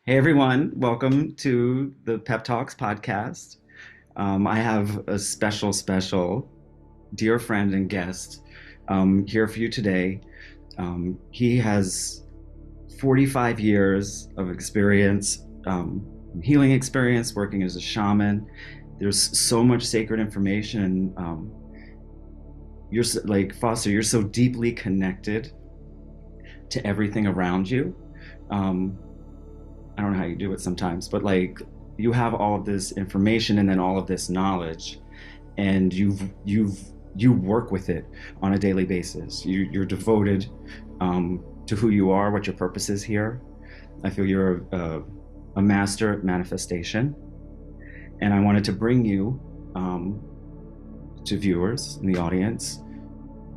Hey everyone, welcome to the PEPTALKZ Podcast. I have a special dear friend and guest here for you today. He has 45 years of experience, healing experience, working as a shaman. There's so much sacred information. Like Foster, you're so deeply connected to everything around you. Um, I don't know how you do it sometimes, but like you have all of this information and then all of this knowledge, and you work with it on a daily basis. You're devoted to who you are, what your purpose is here. I feel you're a master at manifestation, and I wanted to bring you to viewers in the audience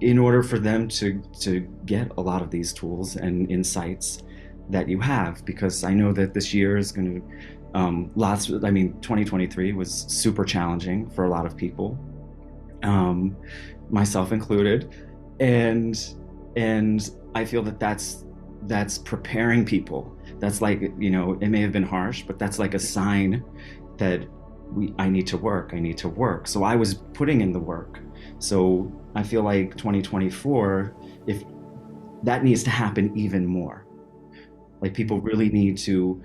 in order for them to get a lot of these tools and insights that you have, because I know that this year is going to I mean 2023 was super challenging for a lot of people, myself included, and I feel that that's preparing people. That's like, it may have been harsh, but that's like a sign that I need to work. So I was putting in the work. So I feel like 2024, if that needs to happen even more, like people really need to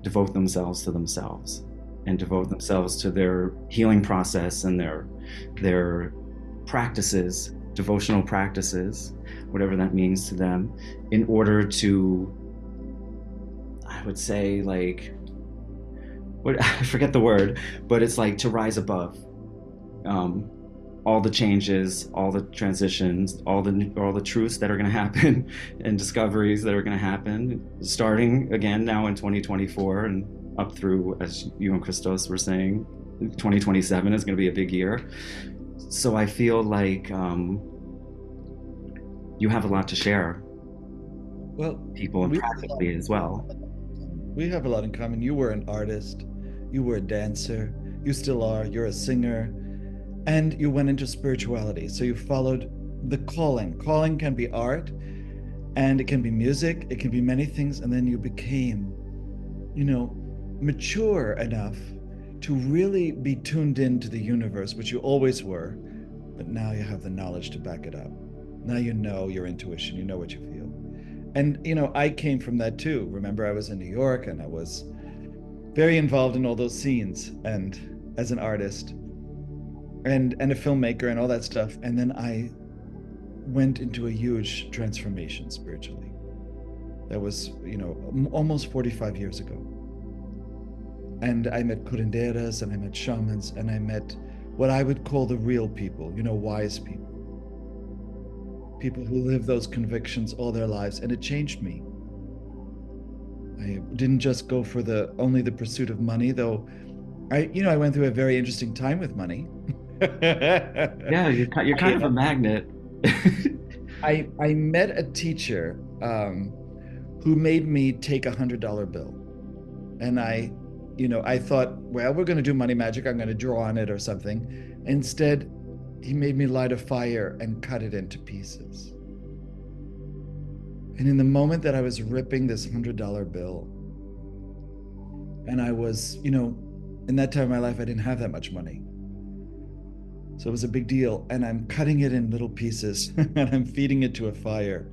devote themselves to themselves and devote themselves to their healing process and their practices, devotional practices, whatever that means to them, in order to, I would say, like, what I forget the word, but it's like to rise above um, all the changes, all the transitions, all the truths that are going to happen, and discoveries that are going to happen, starting again now in 2024 and up through, as you and Christos were saying, 2027 is going to be a big year. So I feel like you have a lot to share, Well, people, and we have a lot practically as well. we have a lot in common. You were an artist, you were a dancer, you still are, you're a singer, and you went into spirituality. So you followed the calling. Calling can be art, and it can be music, it can be many things, and then you became, you know, mature enough to really be tuned into the universe, which you always were, but now you have the knowledge to back it up. Now you know your intuition, you know what you feel. And I came from that too. Remember, I was in New York and I was very involved in all those scenes and as an artist and a filmmaker and all that stuff. And then I went into a huge transformation spiritually. That was, almost 45 years ago. And I met curanderas and I met shamans and I met what I would call the real people, wise people, people who live those convictions all their lives. And it changed me. I didn't just go for the only the pursuit of money, though. I went through a very interesting time with money. Yeah, you're kind of a magnet. I met a teacher who made me take $100 bill, and I thought, well, we're going to do money magic. I'm going to draw on it or something. Instead, he made me light a fire and cut it into pieces. And in the moment that I was ripping this $100 bill, and I was, in that time of my life, I didn't have that much money. So it was a big deal. And I'm cutting it in little pieces and I'm feeding it to a fire.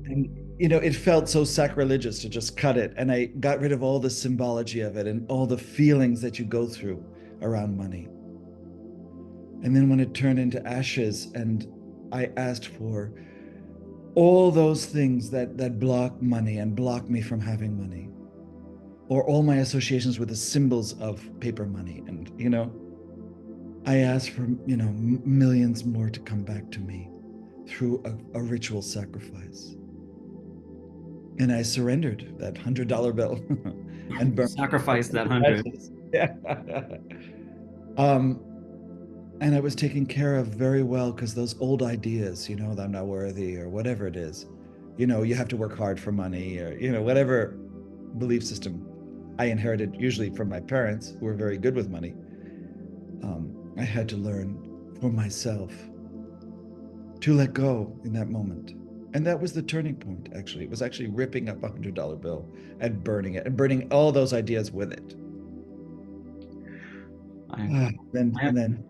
And, it felt so sacrilegious to just cut it. And I got rid of all the symbology of it and all the feelings that you go through around money. And then when it turned into ashes and I asked for all those things that block money and block me from having money, or all my associations with the symbols of paper money, and I asked for millions more to come back to me through a ritual sacrifice, and I surrendered that $100 bill and burned Sacrifice that it to 100. ashes. Yeah. um and I was taken care of very well, because those old ideas, that I'm not worthy or whatever it is, you have to work hard for money, or whatever belief system I inherited, usually from my parents who were very good with money. I had to learn for myself to let go in that moment And that was the turning point, actually. It was actually ripping up $100 bill and burning it, and burning all those ideas with it. Then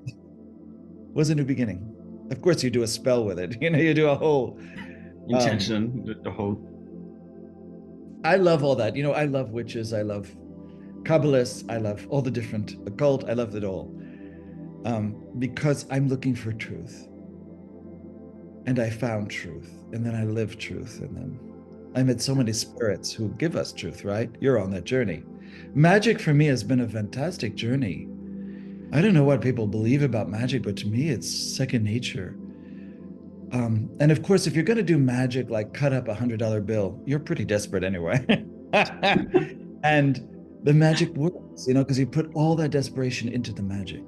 was a new beginning. Of course, you do a spell with it. You do a whole intention, the whole. I love all that. I love witches. I love Kabbalists. I love all the different occult. I love it all. Because I'm looking for truth. And I found truth. And then I lived truth. And then I met so many spirits who give us truth, right? You're on that journey. Magic for me has been a fantastic journey. I don't know what people believe about magic, but to me, it's second nature. And of course, if you're going to do magic, like cut up $100 bill, you're pretty desperate anyway. And the magic works, because you put all that desperation into the magic.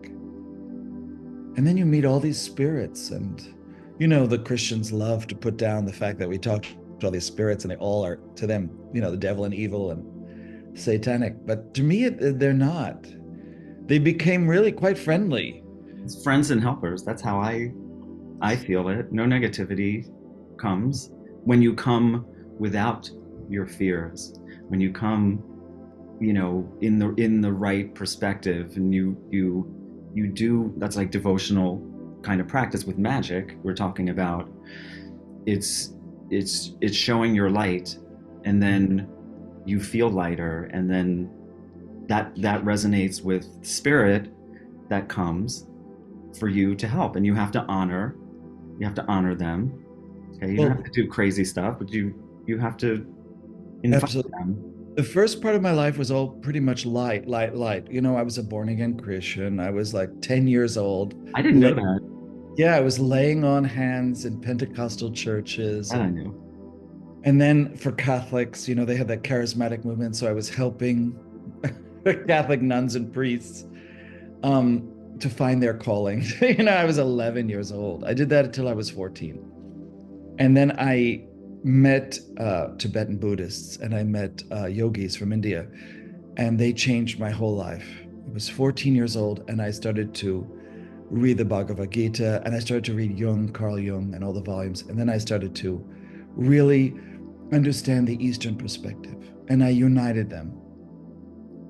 And then you meet all these spirits. And, the Christians love to put down the fact that we talk to all these spirits and they all are, to them, the devil and evil and satanic. But to me, they're not. They became really quite friendly. It's friends and helpers. That's how I feel it. No negativity comes when you come without your fears. When you come, in the right perspective, and you do. That's like devotional kind of practice with magic. We're talking about. It's showing your light, and then you feel lighter, and then that resonates with spirit that comes for you to help, and you have to honor them. Okay, you don't have to do crazy stuff, but you have to invite them. The first part of my life was all pretty much light. I was a born again Christian. I was like 10 years old. I didn't know that. Yeah, I was laying on hands in Pentecostal churches. I knew. And then for Catholics, they had that charismatic movement, so I was helping Catholic nuns and priests to find their calling. I was 11 years old. I did that until I was 14. And then I met Tibetan Buddhists, and I met yogis from India, and they changed my whole life. I was 14 years old, and I started to read the Bhagavad Gita, and I started to read Carl Jung and all the volumes. And then I started to really understand the Eastern perspective, and I united them.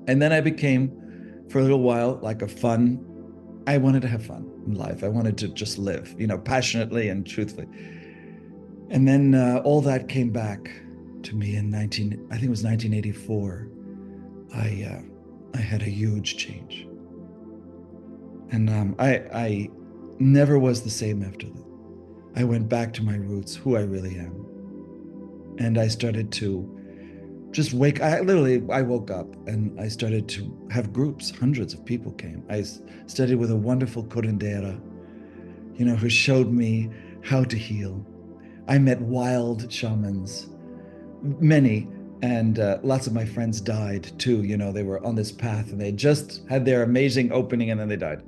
And then I became, for a little while, I wanted to have fun in life. I wanted to just live, passionately and truthfully. And then all that came back to me in I think it was 1984. I had a huge change. And I never was the same after that. I went back to my roots, who I really am. And I started to just I woke up and I started to have groups. Hundreds of people came. I studied with a wonderful curandera, who showed me how to heal. I met wild shamans, many, and lots of my friends died too. They were on this path and they just had their amazing opening and then they died.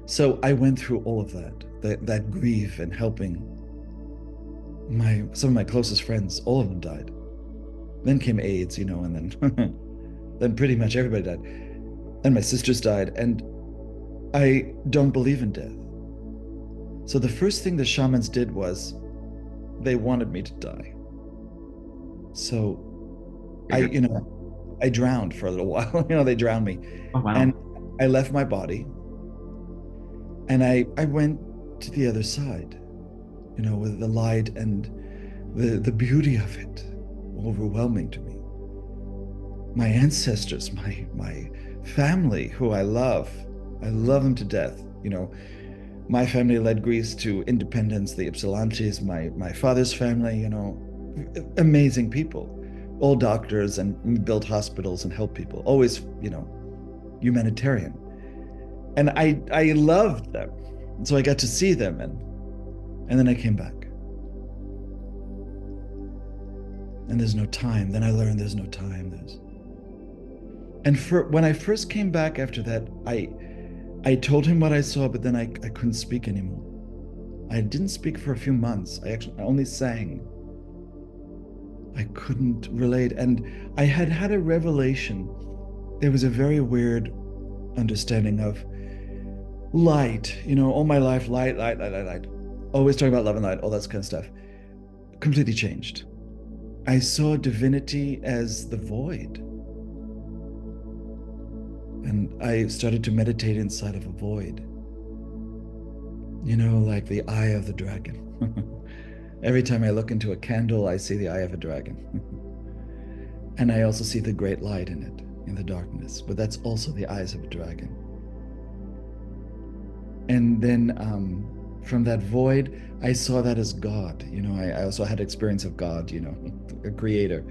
So I went through all of that grief and helping some of my closest friends. All of them died. Then came AIDS, and then then pretty much everybody died. And my sisters died, and I don't believe in death. So the first thing the shamans did was they wanted me to die. So I drowned for a little while. They drowned me. Oh, wow. And I left my body and I went to the other side, with the light and the beauty of it overwhelming to me. My ancestors, my family, who I love them to death. My family led Greece to independence, the Atlantis, my father's family, amazing people, all doctors, and built hospitals and helped people, always, humanitarian. And I loved them. And so I got to see them, and then I came back. And there's no time. Then I learned there's no time. And when I first came back after that, I told him what I saw, but then I couldn't speak anymore. I didn't speak for a few months. I only sang. I couldn't relate. And I had a revelation. There was a very weird understanding of light. All my life, light. always talking about love and light, all that kind of stuff. Completely changed. I saw divinity as the void. And I started to meditate inside of a void. You know, like the eye of the dragon. Every time I look into a candle, I see the eye of a dragon. And I also see the great light in it, in the darkness. But that's also the eyes of a dragon. And then from that void, I saw that as God. You know, I also had experience of God, you know, a creator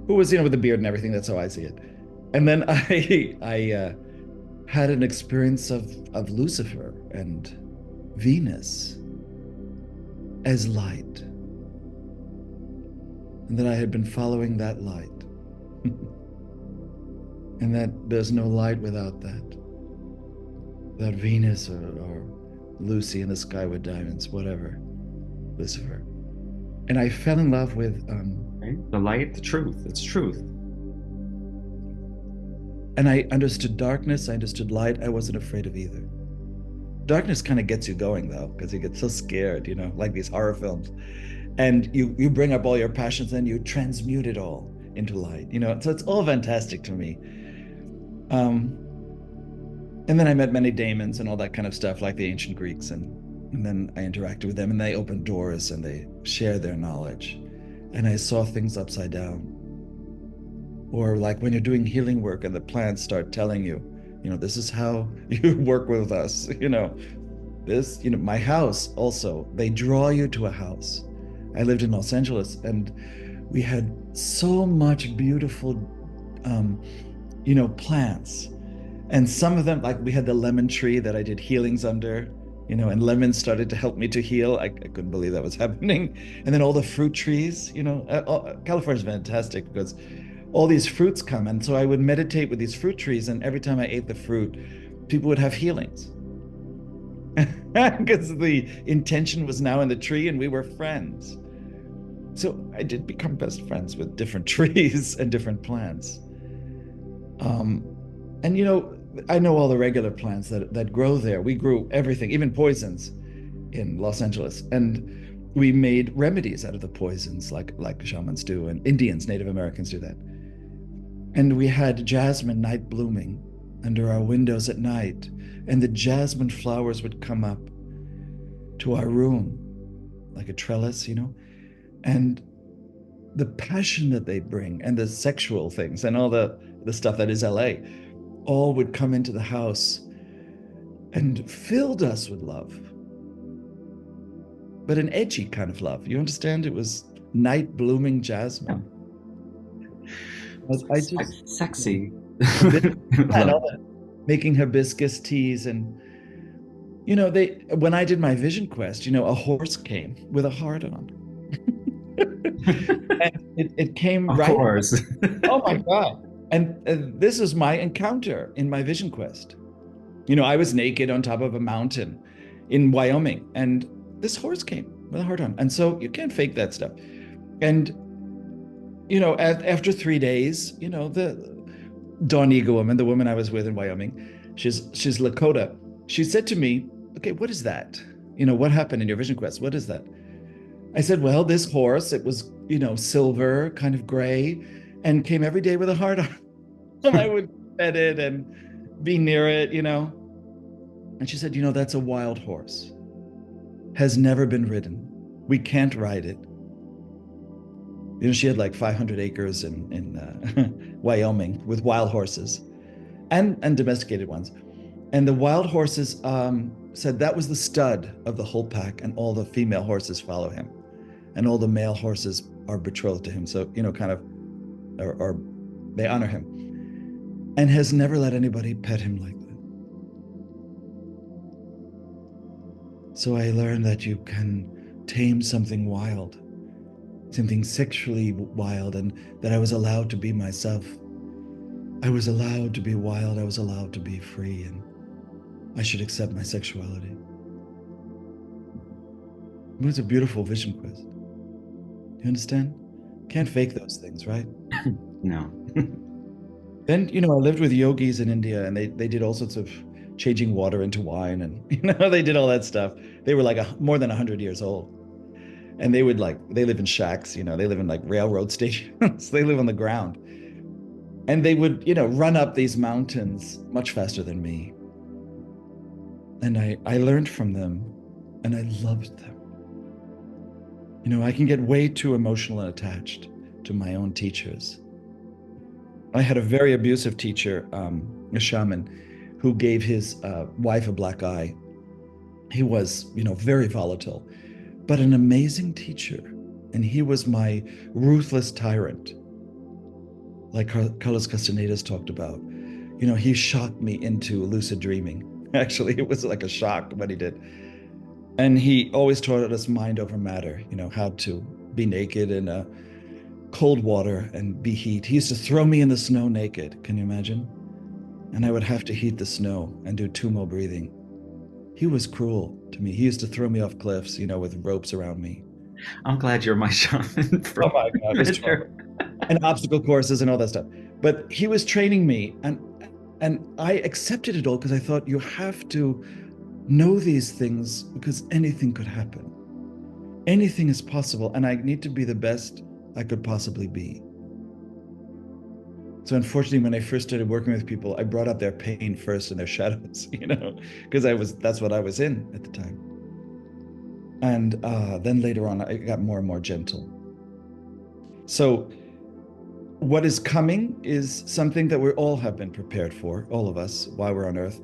who was, you know, with a beard and everything. That's how I see it. And then I had an experience of Lucifer and Venus as light. And that I had been following that light. And that there's no light without that. Without Venus or Lucy in the sky with diamonds, whatever, Lucifer. And I fell in love with the light, the truth. It's truth. And I understood darkness, I understood light. I wasn't afraid of either. Darkness kind of gets you going though, because you get so scared, you know, like these horror films. And you bring up all your passions and you transmute it all into light, you know. So it's all fantastic to me. And then I met many daemons and all that kind of stuff, like the ancient Greeks, and then I interacted with them and they opened doors and they shared their knowledge. And I saw things upside down. Or like when you're doing healing work and the plants start telling you, you know, this is how you work with us, you know. This, you know, my house also, they draw you to a house. I lived in Los Angeles and we had so much beautiful, you know, plants. And some of them, like we had the lemon tree that I did healings under, you know, and lemons started to help me to heal. I couldn't believe that was happening. And then all the fruit trees, you know, California is fantastic because all these fruits come. And so I would meditate with these fruit trees. And every time I ate the fruit, people would have healings. Because the intention was now in the tree and we were friends. So I did become best friends with different trees and different plants. And, you know, I know all the regular plants that grow there. We grew everything, even poisons in Los Angeles. And we made remedies out of the poisons like shamans do, and Indians, Native Americans do that. And we had jasmine night blooming under our windows at night. And the jasmine flowers would come up to our room like a trellis, you know. And the passion that they bring and the sexual things and all the stuff that is LA, all would come into the house and filled us with love. But an edgy kind of love. You understand? It was night blooming jasmine. I just sexy. Making hibiscus teas. And you know, when I did my vision quest, you know, a horse came with a heart on. And it came of right. Of course. Oh my God. And this is my encounter in my vision quest. You know, I was naked on top of a mountain in Wyoming, and this horse came with a heart on. And so you can't fake that stuff. And, you know, after 3 days, you know, the Dawn Eagle woman, the woman I was with in Wyoming, she's Lakota. She said to me, okay, what is that? You know, what happened in your vision quest? What is that? I said, well, this horse, it was, you know, silver, kind of gray, and came every day with a heart on. And I would pet it and be near it, you know. And she said, you know, that's a wild horse. Has never been ridden. We can't ride it. You know, she had like 500 acres in Wyoming with wild horses and domesticated ones. And the wild horses said that was the stud of the whole pack, and all the female horses follow him. And all the male horses are betrothed to him. So, you know, kind of, or they honor him. And has never let anybody pet him like that. So I learned that you can tame something wild, something sexually wild, and that I was allowed to be myself. I was allowed to be wild. I was allowed to be free, and I should accept my sexuality. It was a beautiful vision quest. You understand? Can't fake those things, right? No. Then, you know, I lived with yogis in India, and they did all sorts of changing water into wine, and they did all that stuff. They were like more than 100 years old, and they live in shacks. They live in like railroad stations. They live on the ground, and they would run up these mountains much faster than me. And I learned from them, and I loved them. I can get way too emotional and attached to my own teachers. I had a very abusive teacher, a shaman, who gave his wife a black eye. He was, very volatile, but an amazing teacher. And he was my ruthless tyrant, like Carlos Castaneda's talked about. He shocked me into lucid dreaming. Actually, it was like a shock what he did. And he always taught us mind over matter, how to be naked in cold water and be heat. He used to throw me in the snow naked. Can you imagine? And I would have to heat the snow and do tumo breathing. He was cruel to me. He used to throw me off cliffs, with ropes around me. I'm glad you're my shaman. Oh my God, it was terrible. And obstacle courses and all that stuff. But he was training me, and I accepted it all because I thought, you have to know these things because anything could happen. Anything is possible, and I need to be the best I could possibly be. So unfortunately, when I first started working with people, I brought up their pain first and their shadows, because that's what I was in at the time. And then later on, I got more and more gentle. So what is coming is something that we all have been prepared for, all of us, while we're on Earth.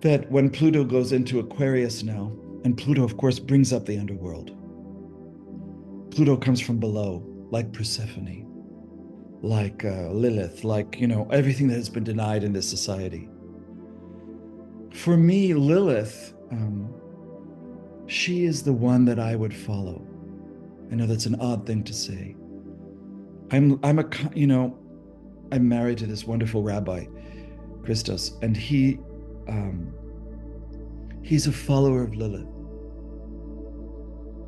That when Pluto goes into Aquarius now, and Pluto, of course, brings up the underworld. Pluto comes from below, like Persephone, like Lilith, like, everything that has been denied in this society. For me, Lilith, she is the one that I would follow. I know that's an odd thing to say. I'm married to this wonderful rabbi, Christos, and he's a follower of Lilith.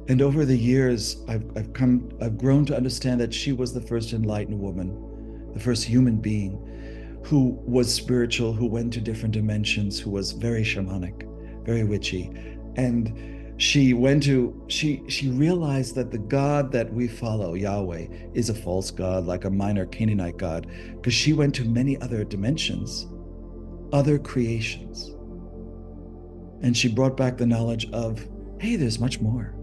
And over the years, I've grown to understand that she was the first enlightened woman, the first human being who was spiritual, who went to different dimensions, who was very shamanic, very witchy. And she realized that the God that we follow, Yahweh, is a false God, like a minor Canaanite God, because she went to many other dimensions, other creations. And she brought back the knowledge of, hey, there's much more.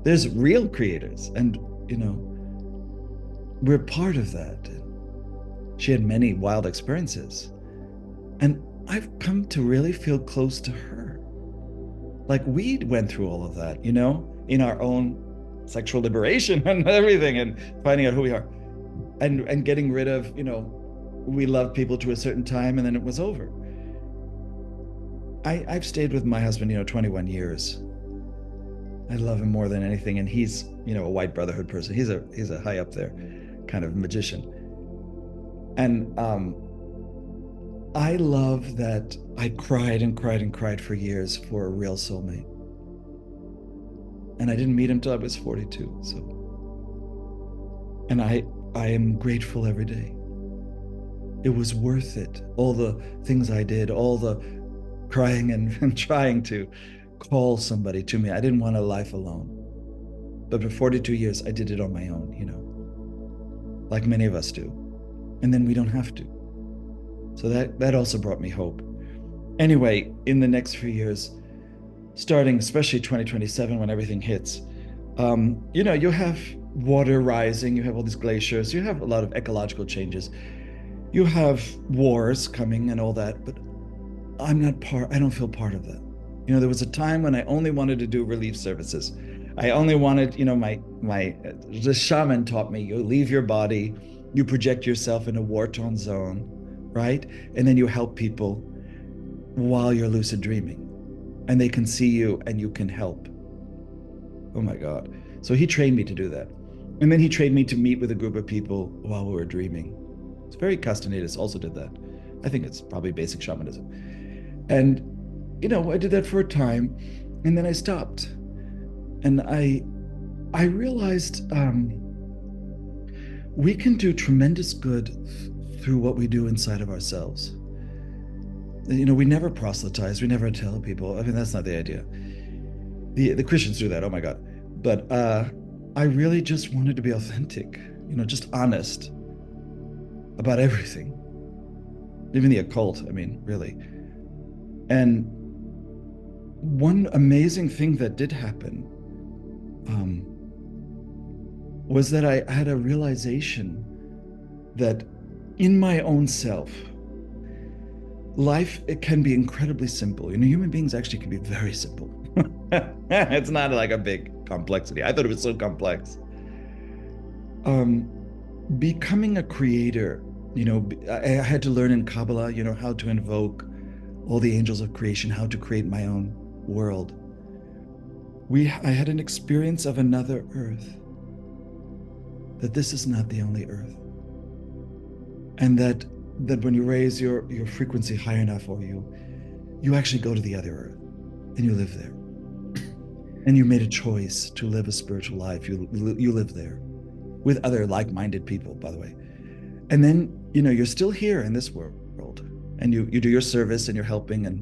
There's real creators, and we're part of that. She had many wild experiences, and I've come to really feel close to her. Like, we went through all of that, in our own sexual liberation and everything, and finding out who we are, and getting rid of, we loved people to a certain time and then it was over. I've stayed with my husband, 21 years. I love him more than anything, and he's, a white brotherhood person. He's a high up there kind of magician. And I love that I cried and cried and cried for years for a real soulmate. And I didn't meet him till I was 42. And I am grateful every day. It was worth it. All the things I did, all the crying and trying to call somebody to me. I didn't want a life alone. But for 42 years, I did it on my own, like many of us do. And then we don't have to. So that also brought me hope. Anyway, in the next few years, starting especially 2027 when everything hits, you have water rising, you have all these glaciers, you have a lot of ecological changes, you have wars coming and all that, but I don't feel part of that. There was a time when I only wanted to do relief services. I only wanted, the shaman taught me, you leave your body, you project yourself in a war-torn zone, right? And then you help people while you're lucid dreaming. And they can see you and you can help. Oh my God. So he trained me to do that. And then he trained me to meet with a group of people while we were dreaming. It's very Castaneda's also did that. I think it's probably basic shamanism. And I did that for a time, and then I stopped. And I realized we can do tremendous good through what we do inside of ourselves. we never proselytize. We never tell people. I mean, that's not the idea. The Christians do that. Oh my God. But I really just wanted to be authentic, just honest about everything, even the occult. I mean, really. And one amazing thing that did happen was that I had a realization that in my own self, life, it can be incredibly simple. Human beings actually can be very simple. It's not like a big complexity. I thought it was so complex. Becoming a creator, I had to learn in Kabbalah, how to invoke all the angels of creation, how to create my own world. I had an experience of another earth, that this is not the only earth. And that when you raise your frequency high enough, or you actually go to the other earth and you live there. And you made a choice to live a spiritual life. You live there with other like-minded people, by the way. And then, you're still here in this world, and you do your service, and you're helping, and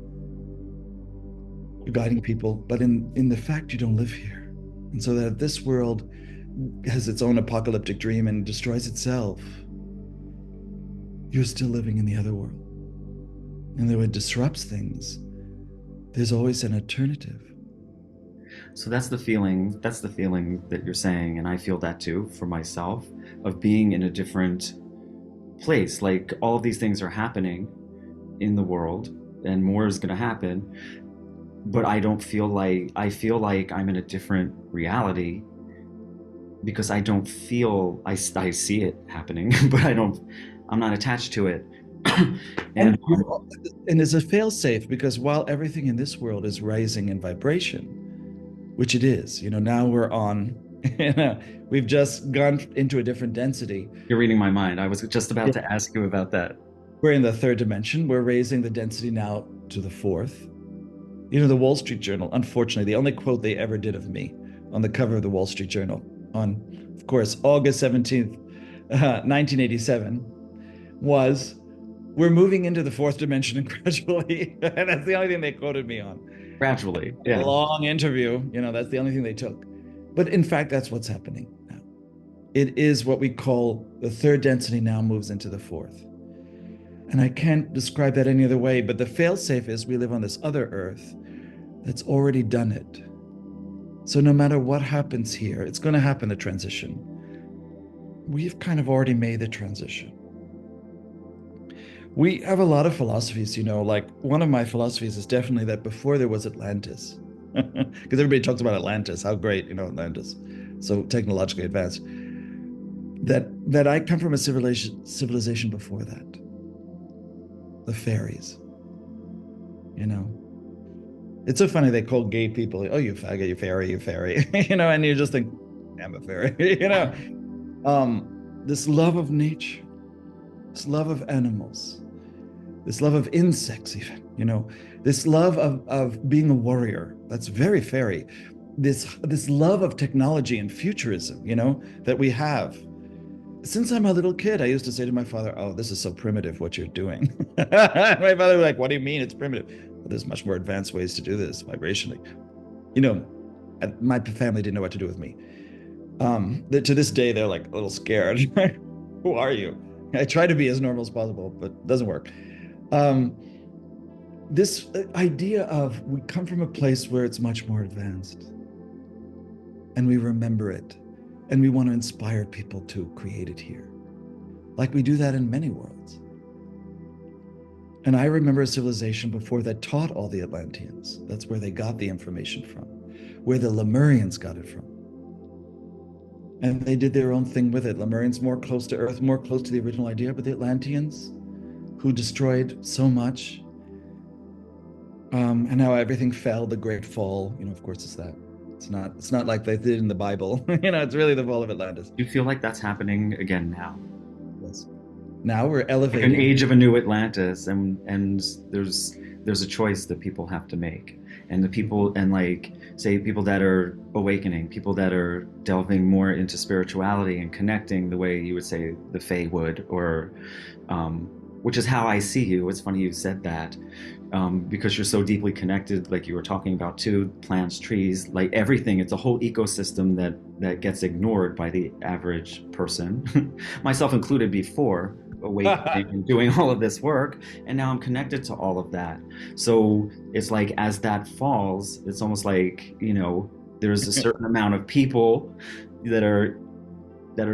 you're guiding people, but in the fact you don't live here. And so that this world has its own apocalyptic dream and destroys itself, you're still living in the other world. And though it disrupts things, there's always an alternative. So that's the feeling that you're saying, and I feel that too for myself, of being in a different place. Like, all of these things are happening in the world, and more is going to happen, but I feel like I'm in a different reality, because I don't feel, I see it happening, but I'm not attached to it. and it's a fail-safe, because while everything in this world is rising in vibration, which it is, now we're on, we've just gone into a different density. You're reading my mind. I was just about to ask you about that. We're in the third dimension. We're raising the density now to the fourth. The Wall Street Journal, unfortunately, the only quote they ever did of me on the cover of the Wall Street Journal on, of course, August 17th, 1987, was, "We're moving into the fourth dimension gradually." And that's the only thing they quoted me on. Gradually, yeah. A long interview, that's the only thing they took. But in fact, that's what's happening now. It is what we call the third density now moves into the fourth. And I can't describe that any other way, but the fail-safe is we live on this other earth that's already done it. So no matter what happens here, it's going to happen, a transition. We've kind of already made the transition. We have a lot of philosophies, like one of my philosophies is definitely that before there was Atlantis, because everybody talks about Atlantis, how great, Atlantis, so technologically advanced, that I come from a civilization before that. The fairies, It's so funny they call gay people, "Oh, you faggot, you fairy," and you just think, "I'm a fairy," This love of nature, this love of animals, this love of insects even, this love of being a warrior, that's very fairy. This love of technology and futurism, that we have. Since I'm a little kid, I used to say to my father, "Oh, this is so primitive what you're doing." My father was like, "What do you mean it's primitive?" "Well, there's much more advanced ways to do this vibrationally." My family didn't know what to do with me. To this day, they're like a little scared. "Who are you?" I try to be as normal as possible, but it doesn't work. This idea of we come from a place where it's much more advanced, and we remember it, and we want to inspire people to create it here. Like we do that in many worlds. And I remember a civilization before that taught all the Atlanteans. That's where they got the information from, where the Lemurians got it from. And they did their own thing with it. Lemurians more close to Earth, more close to the original idea, but the Atlanteans, who destroyed so much, and how everything fell, the Great Fall, of course it's that. It's not like they did in the Bible. It's really the fall of Atlantis. Do you feel like that's happening again now? Yes. Now we're elevating. Like an age of a new Atlantis, and there's a choice that people have to make. And the people, and like, say, people that are awakening, people that are delving more into spirituality and connecting the way you would say the Fae would, or which is how I see you. It's funny you said that, because you're so deeply connected, like you were talking about too, plants, trees, like everything. It's a whole ecosystem that gets ignored by the average person, myself included, before awakening and doing all of this work. And now I'm connected to all of that. So it's like, as that falls, it's almost like, there's a certain amount of people that are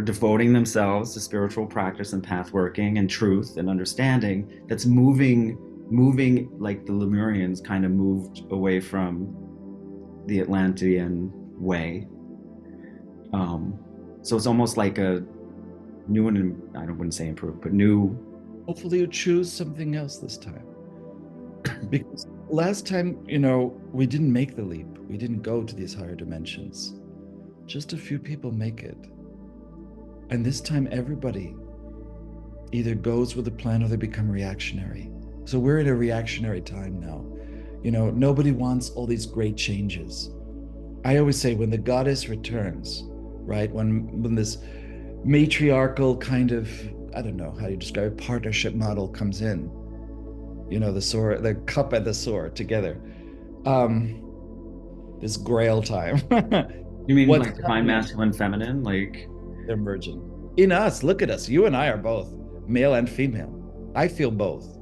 devoting themselves to spiritual practice and pathworking and truth and understanding, that's moving like the Lemurians kind of moved away from the Atlantean way. So it's almost like a new and, I wouldn't say improved, but new. Hopefully you choose something else this time. Because last time, we didn't make the leap. We didn't go to these higher dimensions. Just a few people make it. And this time everybody either goes with the plan or they become reactionary. So we're in a reactionary time now. Nobody wants all these great changes. I always say, when the goddess returns, right? When this matriarchal kind of, I don't know how you describe it, partnership model comes in, the sword, the cup and the sword together. This grail time. You mean like divine masculine, feminine, like they're merging in us? Look at us. You and I are both male and female. I feel both.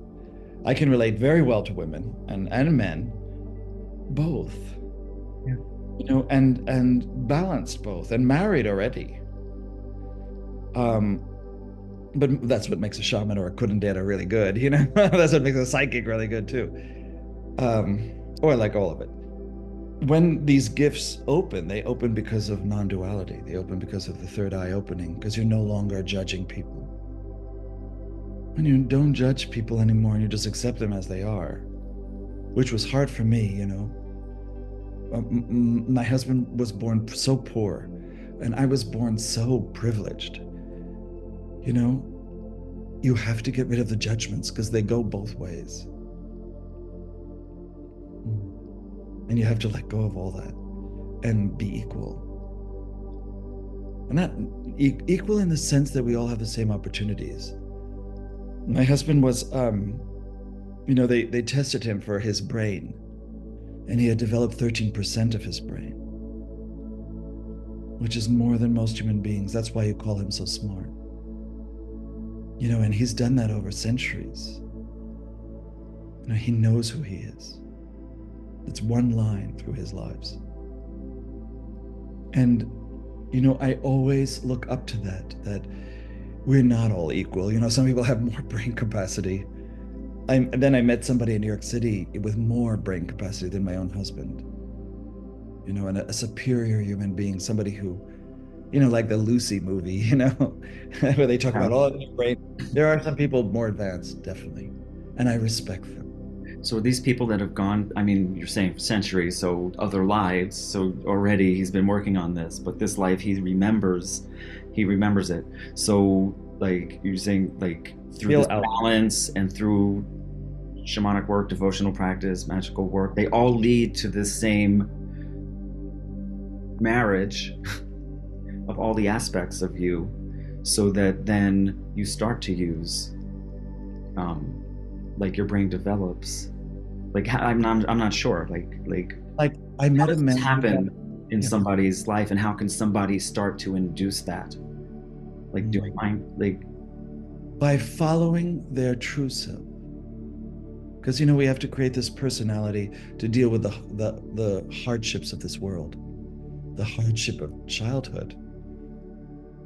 I can relate very well to women and men, both. Yeah. And balanced both, and married already. But that's what makes a shaman or a curandera really good, That's what makes a psychic really good too. Or like all of it. When these gifts open, they open because of non-duality. They open because of the third eye opening, because you're no longer judging people. When you don't judge people anymore and you just accept them as they are, which was hard for me, My husband was born so poor, and I was born so privileged. You have to get rid of the judgments, because they go both ways. And you have to let go of all that and be equal. And not equal in the sense that we all have the same opportunities. My husband was, they tested him for his brain, and he had developed 13% of his brain, which is more than most human beings. That's why you call him so smart. And he's done that over centuries. He knows who he is. It's one line through his lives. And, I always look up to that we're not all equal. Some people have more brain capacity. Then I met somebody in New York City with more brain capacity than my own husband. And a superior human being, somebody who, like the Lucy movie, where they talk about all your brain. There are some people more advanced, definitely. And I respect them. So these people that have gone, you're saying centuries, so other lives, so already he's been working on this, but this life he remembers it. So like you're saying, like through this balance and through shamanic work, devotional practice, magical work, they all lead to this same marriage of all the aspects of you, so that then you start to use, like your brain develops. Like I'm not sure. Like I met a man. Happen in somebody's life, and how can somebody start to induce that? Like doing by following their true self. Because we have to create this personality to deal with the hardships of this world, the hardship of childhood.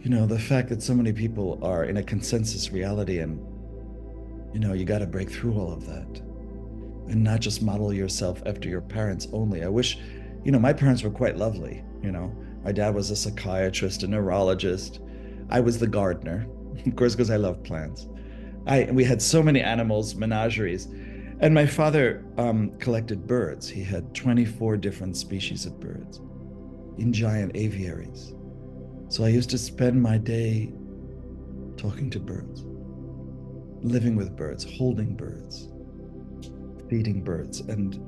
The fact that so many people are in a consensus reality, and you got to break through all of that, and not just model yourself after your parents only. I wish, my parents were quite lovely. My dad was a psychiatrist, a neurologist. I was the gardener, of course, because I love plants. We had so many animals, menageries. And my father collected birds. He had 24 different species of birds in giant aviaries. So I used to spend my day talking to birds, living with birds, holding birds, feeding birds. And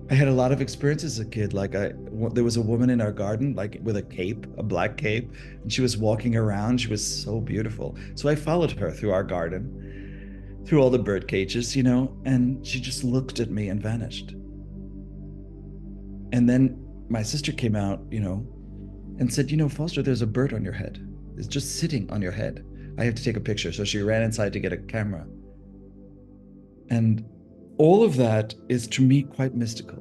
I had a lot of experiences as a kid. Like there was a woman in our garden, like with a cape, a black cape, and she was walking around. She was so beautiful. So I followed her through our garden, through all the bird cages, and she just looked at me and vanished. And then my sister came out, and said, Foster, there's a bird on your head. It's just sitting on your head. I have to take a picture. So she ran inside to get a camera. And all of that is, to me, quite mystical.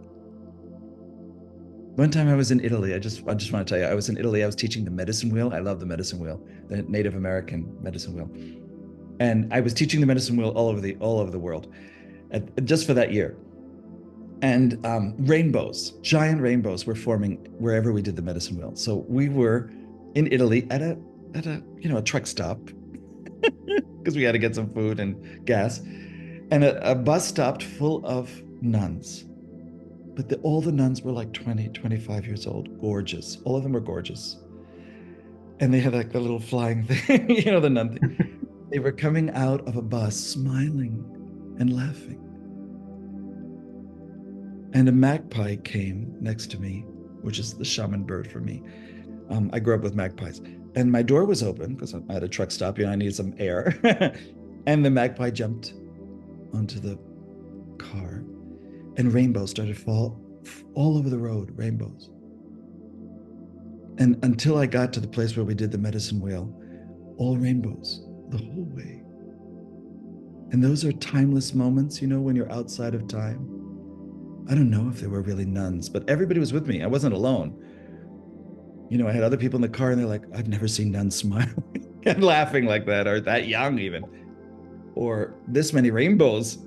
One time I was in Italy. I just want to tell you, I was in Italy. I was teaching the medicine wheel. I love the medicine wheel, the Native American medicine wheel. And I was teaching the medicine wheel all over the world, just for that year. And rainbows, giant rainbows were forming wherever we did the medicine wheel. So we were in Italy at a truck stop because we had to get some food and gas. And a bus stopped full of nuns. But all the nuns were like 20, 25 years old, gorgeous. All of them were gorgeous. And they had like the little flying thing, the nun thing. They were coming out of a bus smiling and laughing. And a magpie came next to me, which is the shaman bird for me. I grew up with magpies. And my door was open because I had a truck stop, I needed some air. And the magpie jumped onto the car, and rainbows started to fall all over the road, rainbows. And until I got to the place where we did the medicine wheel, all rainbows the whole way. And those are timeless moments, when you're outside of time. I don't know if they were really nuns, but everybody was with me. I wasn't alone. I had other people in the car, and they're like, I've never seen nuns smiling and laughing like that, or that young even, or this many rainbows.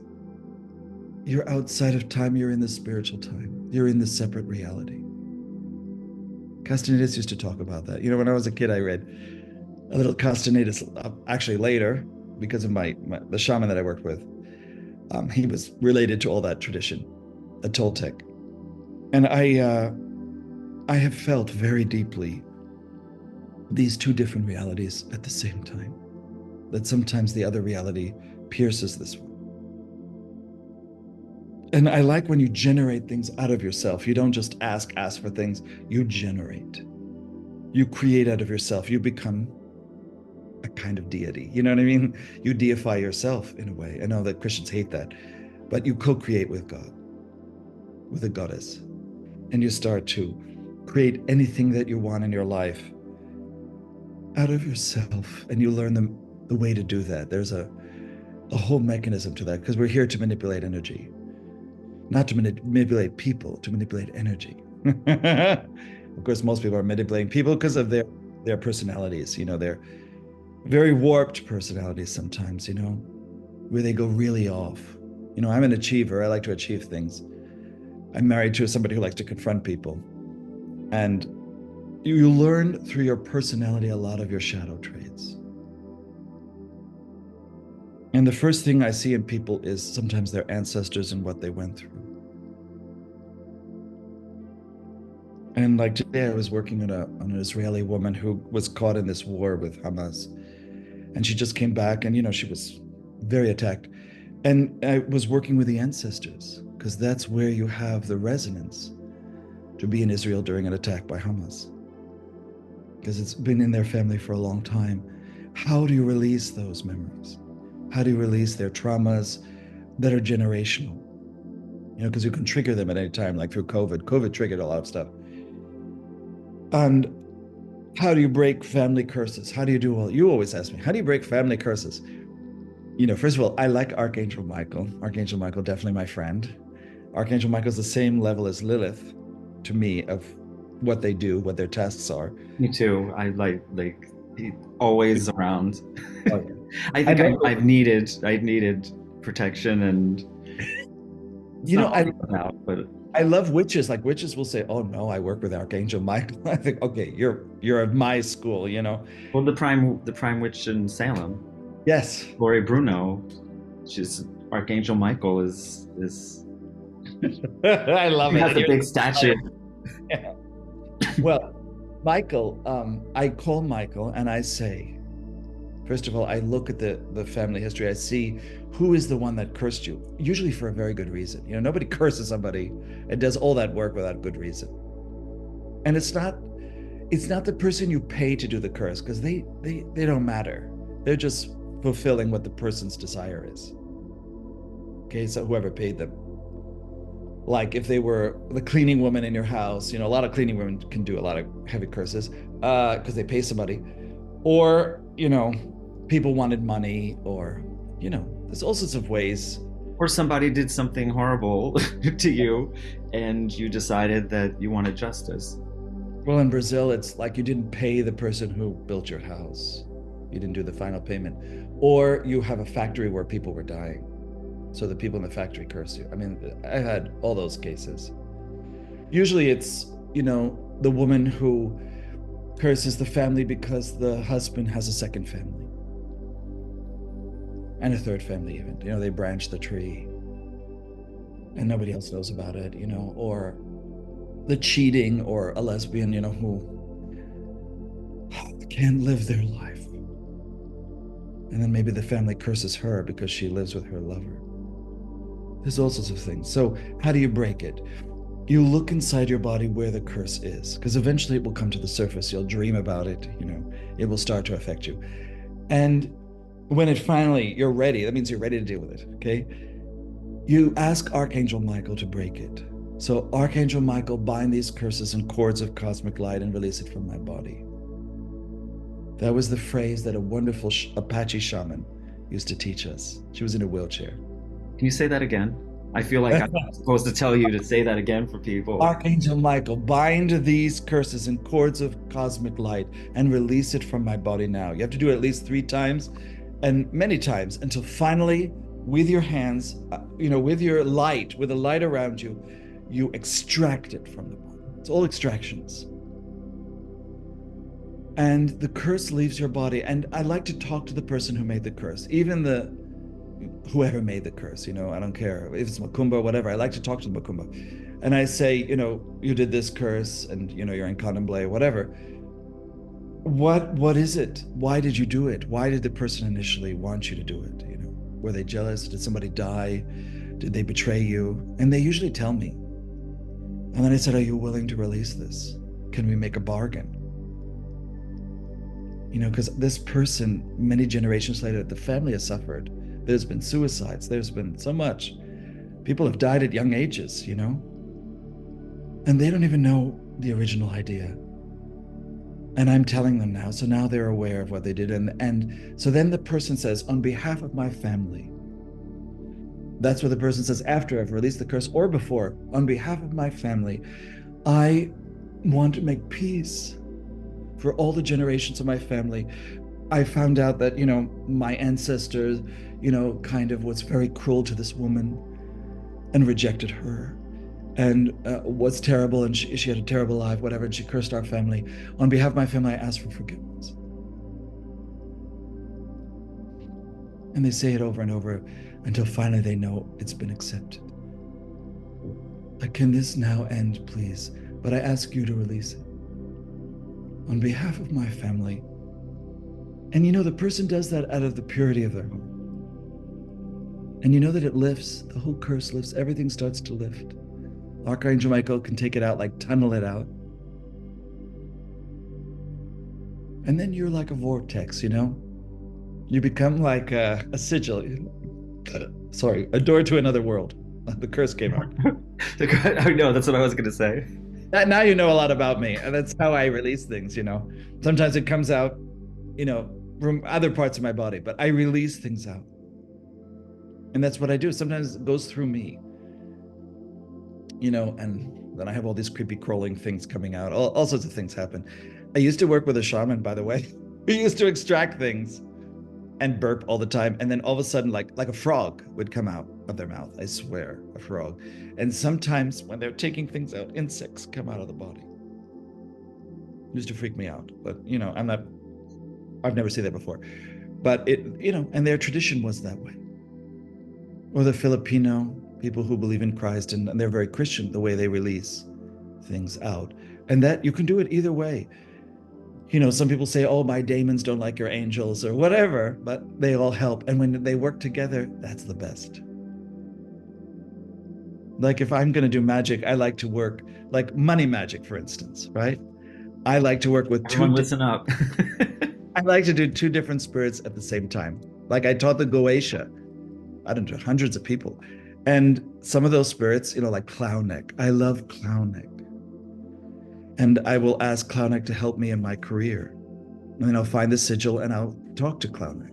You're outside of time. You're in the spiritual time. You're in the separate reality. Castanedis used to talk about that. When I was a kid, I read a little Castanedis, actually later, because of the shaman that I worked with. He was related to all that tradition, a Toltec. And I have felt very deeply these two different realities at the same time, that sometimes the other reality pierces this one. And I like when you generate things out of yourself. You don't just ask for things, you generate. You create out of yourself. You become a kind of deity. You know what I mean? You deify yourself in a way. I know that Christians hate that, but you co-create with God, with a goddess. And you start to create anything that you want in your life out of yourself. And you learn the way to do that. There's a whole mechanism to that, because we're here to manipulate energy. Not to manipulate people, to manipulate energy. Of course, most people are manipulating people because of their personalities, their very warped personalities sometimes, where they go really off. I'm an achiever. I like to achieve things. I'm married to somebody who likes to confront people. And you learn through your personality a lot of your shadow traits. And the first thing I see in people is sometimes their ancestors and what they went through. And like today, I was working on an Israeli woman who was caught in this war with Hamas. And she just came back, and, she was very attacked. And I was working with the ancestors, because that's where you have the resonance to be in Israel during an attack by Hamas, because it's been in their family for a long time. How do you release those memories? How do you release their traumas that are generational? Because you can trigger them at any time, like through COVID. COVID triggered a lot of stuff. And how do you break family curses? How do you do all? You always ask me, how do you break family curses? First of all, I like Archangel Michael. Archangel Michael, definitely my friend. Archangel Michael is the same level as Lilith to me of what they do, what their tasks are. Me too. I like always around. Oh, I think I've needed protection, and I love witches. Like, witches will say, "Oh no, I work with Archangel Michael." I think, okay, you're of my school, Well, the prime witch in Salem. Yes, Lori Bruno. She's Archangel Michael is. I love it. Has a big statue. Yeah. Well, Michael, I call Michael and I say, First of all, I look at the family history. I see who is the one that cursed you, usually for a very good reason. Nobody curses somebody and does all that work without good reason. And it's not the person you pay to do the curse, because they don't matter. They're just fulfilling what the person's desire is. Okay, so whoever paid them. Like if they were the cleaning woman in your house, a lot of cleaning women can do a lot of heavy curses because they pay somebody. Or, people wanted money, or, there's all sorts of ways. Or somebody did something horrible to you and you decided that you wanted justice. Well, in Brazil, it's like you didn't pay the person who built your house. You didn't do the final payment. Or you have a factory where people were dying, so the people in the factory curse you. I mean, I had all those cases. Usually it's, the woman who curses the family because the husband has a second family. And a third family even. They branch the tree and nobody else knows about it, or the cheating, or a lesbian, who can't live their life. And then maybe the family curses her because she lives with her lover. There's all sorts of things. So how do you break it? You look inside your body where the curse is, because eventually it will come to the surface. You'll dream about it, it will start to affect you. And when you're ready, that means you're ready to deal with it, okay? You ask Archangel Michael to break it. So Archangel Michael, bind these curses in cords of cosmic light and release it from my body. That was the phrase that a wonderful Apache shaman used to teach us. She was in a wheelchair. Can you say that again? I feel like I'm supposed to tell you to say that again for people. Archangel Michael, bind these curses in cords of cosmic light and release it from my body now. You have to do it at least 3 times and many times until finally, with your hands, with your light, with the light around you, you extract it from the body. It's all extractions. And the curse leaves your body. And I like to talk to the person who made the curse, even whoever made the curse, I don't care if it's Macumba or whatever. I like to talk to the Macumba. And I say, you did this curse and, you're in Candomblé, whatever. What is it? Why did you do it? Why did the person initially want you to do it? Were they jealous? Did somebody die? Did they betray you? And they usually tell me. And then I said, are you willing to release this? Can we make a bargain? Because this person, many generations later, the family has suffered. There's been suicides. There's been so much. People have died at young ages, and they don't even know the original idea. And I'm telling them now. So now they're aware of what they did. And so then the person says, on behalf of my family, that's what the person says after I've released the curse or before, on behalf of my family, I want to make peace for all the generations of my family. I found out that, my ancestors, kind of was very cruel to this woman and rejected her and was terrible. And she had a terrible life, whatever. And she cursed our family. On behalf of my family, I ask for forgiveness. And they say it over and over until finally they know it's been accepted. Like, can this now end, please? But I ask you to release it. On behalf of my family. And the person does that out of the purity of their heart. And that it lifts, the whole curse lifts, everything starts to lift. Archangel Michael can take it out, like tunnel it out. And then you're like a vortex, You become like a sigil. Sorry, a door to another world. The curse came out. I know, that's what I was going to say. Now you know a lot about me, and that's how I release things, Sometimes it comes out, from other parts of my body, but I release things out. And that's what I do. Sometimes it goes through me, and then I have all these creepy crawling things coming out. All sorts of things happen. I used to work with a shaman, by the way. He used to extract things and burp all the time. And then all of a sudden, like a frog would come out of their mouth. I swear, a frog. And sometimes when they're taking things out, insects come out of the body. It used to freak me out. But, I've never seen that before. But and their tradition was that way. Or the Filipino people who believe in Christ, and they're very Christian, the way they release things out. And that you can do it either way. Some people say, oh, my demons don't like your angels or whatever, but they all help. And when they work together, that's the best. Like if I'm going to do magic, I like to work like money magic, for instance, right? I like to work with Everyone listen up. I like to do two different spirits at the same time. Like I taught the Goetia, I don't know, hundreds of people. And some of those spirits, like Clownneck. I love Clownneck. And I will ask Clownneck to help me in my career. And then I'll find the sigil and I'll talk to Clownneck.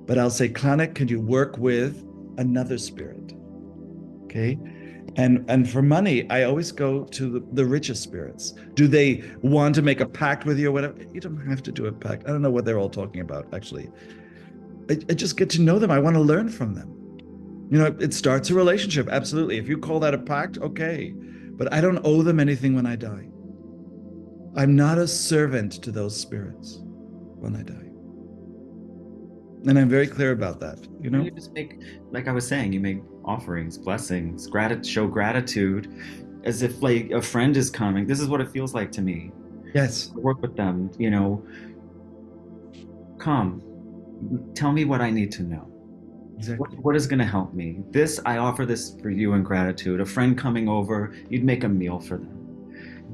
But I'll say, Clownneck, can you work with another spirit? Okay. And for money, I always go to the richest spirits. Do they want to make a pact with you or whatever? You don't have to do a pact. I don't know what they're all talking about, actually. I just get to know them. I want to learn from them. It starts a relationship. Absolutely. If you call that a pact, okay. But I don't owe them anything when I die. I'm not a servant to those spirits when I die. And I'm very clear about that. You just make, like I was saying, you make offerings, blessings, show gratitude as if like a friend is coming. This is what it feels like to me. Yes. I work with them, come, tell me what I need to know. Exactly. What is going to help me? I offer this for you in gratitude. A friend coming over, you'd make a meal for them.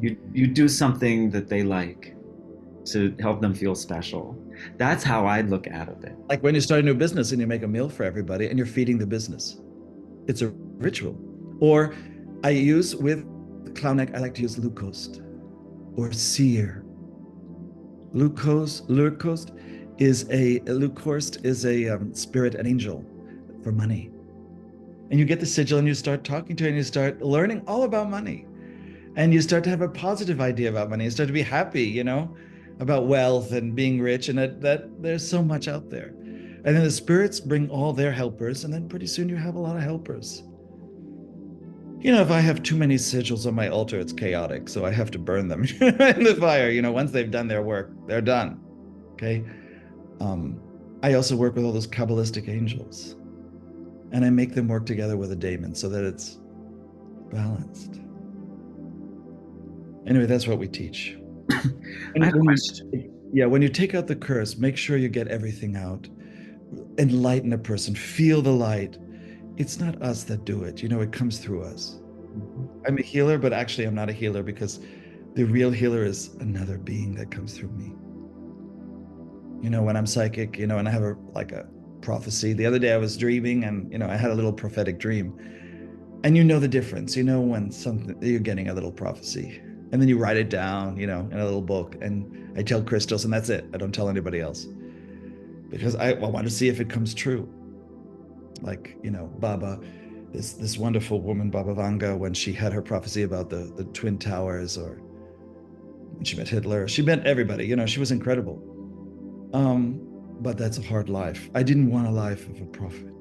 You do something that they like to help them feel special. That's how I'd look at it. Like when you start a new business and you make a meal for everybody and you're feeding the business. It's a ritual. Or I use with Clownneck, I like to use Lukost or Seer. Lukost is a spirit, an angel for money. And you get the sigil and you start talking to it and you start learning all about money. And you start to have a positive idea about money. You start to be happy, about wealth and being rich, and that there's so much out there. And then the spirits bring all their helpers, and then pretty soon you have a lot of helpers. If I have too many sigils on my altar, it's chaotic, so I have to burn them in the fire. Once they've done their work, they're done. Okay. I also work with all those Kabbalistic angels, and I make them work together with a daemon so that it's balanced. Anyway, that's what we teach. I have a question. When you take out the curse, make sure you get everything out. Enlighten a person, feel the light. It's not us that do it. It comes through us. I'm a healer, but actually I'm not a healer because the real healer is another being that comes through me. When I'm psychic, and I have a prophecy. The other day I was dreaming and, I had a little prophetic dream. And the difference, when you're getting a little prophecy. And then you write it down, in a little book. And I tell crystals, and that's it. I don't tell anybody else. Because I want to see if it comes true. Like, Baba, this wonderful woman, Baba Vanga, when she had her prophecy about the Twin Towers, or when she met Hitler, she met everybody, she was incredible. But that's a hard life. I didn't want a life of a prophet.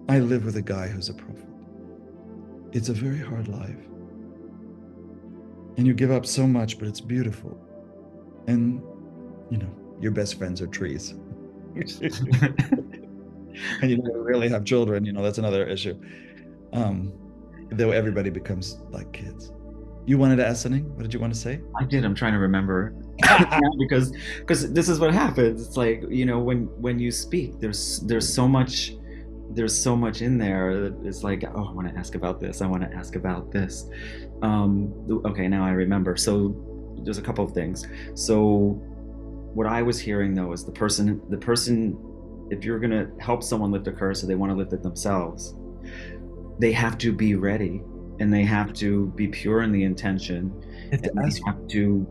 I live with a guy who's a prophet. It's a very hard life. And you give up so much, but it's beautiful. And, your best friends are trees. And you don't really have children, that's another issue. Though everybody becomes like kids. You wanted to ask something? What did you want to say? I did. I'm trying to remember. because this is what happens. It's like, when you speak, there's so much in there. It's like, oh, I want to ask about this. I want to ask about this. Okay, now I remember. So there's a couple of things. So what I was hearing though is the person, if you're going to help someone lift a curse or they want to lift it themselves, they have to be ready and they have to be pure in the intention. And they have to,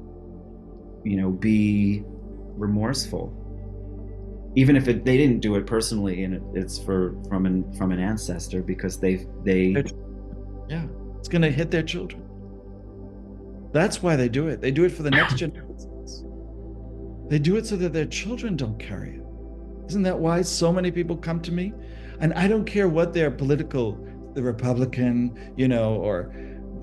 be remorseful. Even if they didn't do it personally and it's from an ancestor, because it's going to hit their children. That's why they do it. They do it for the next generations. They do it so that their children don't carry it. Isn't that why so many people come to me? And I don't care what their political, the Republican, or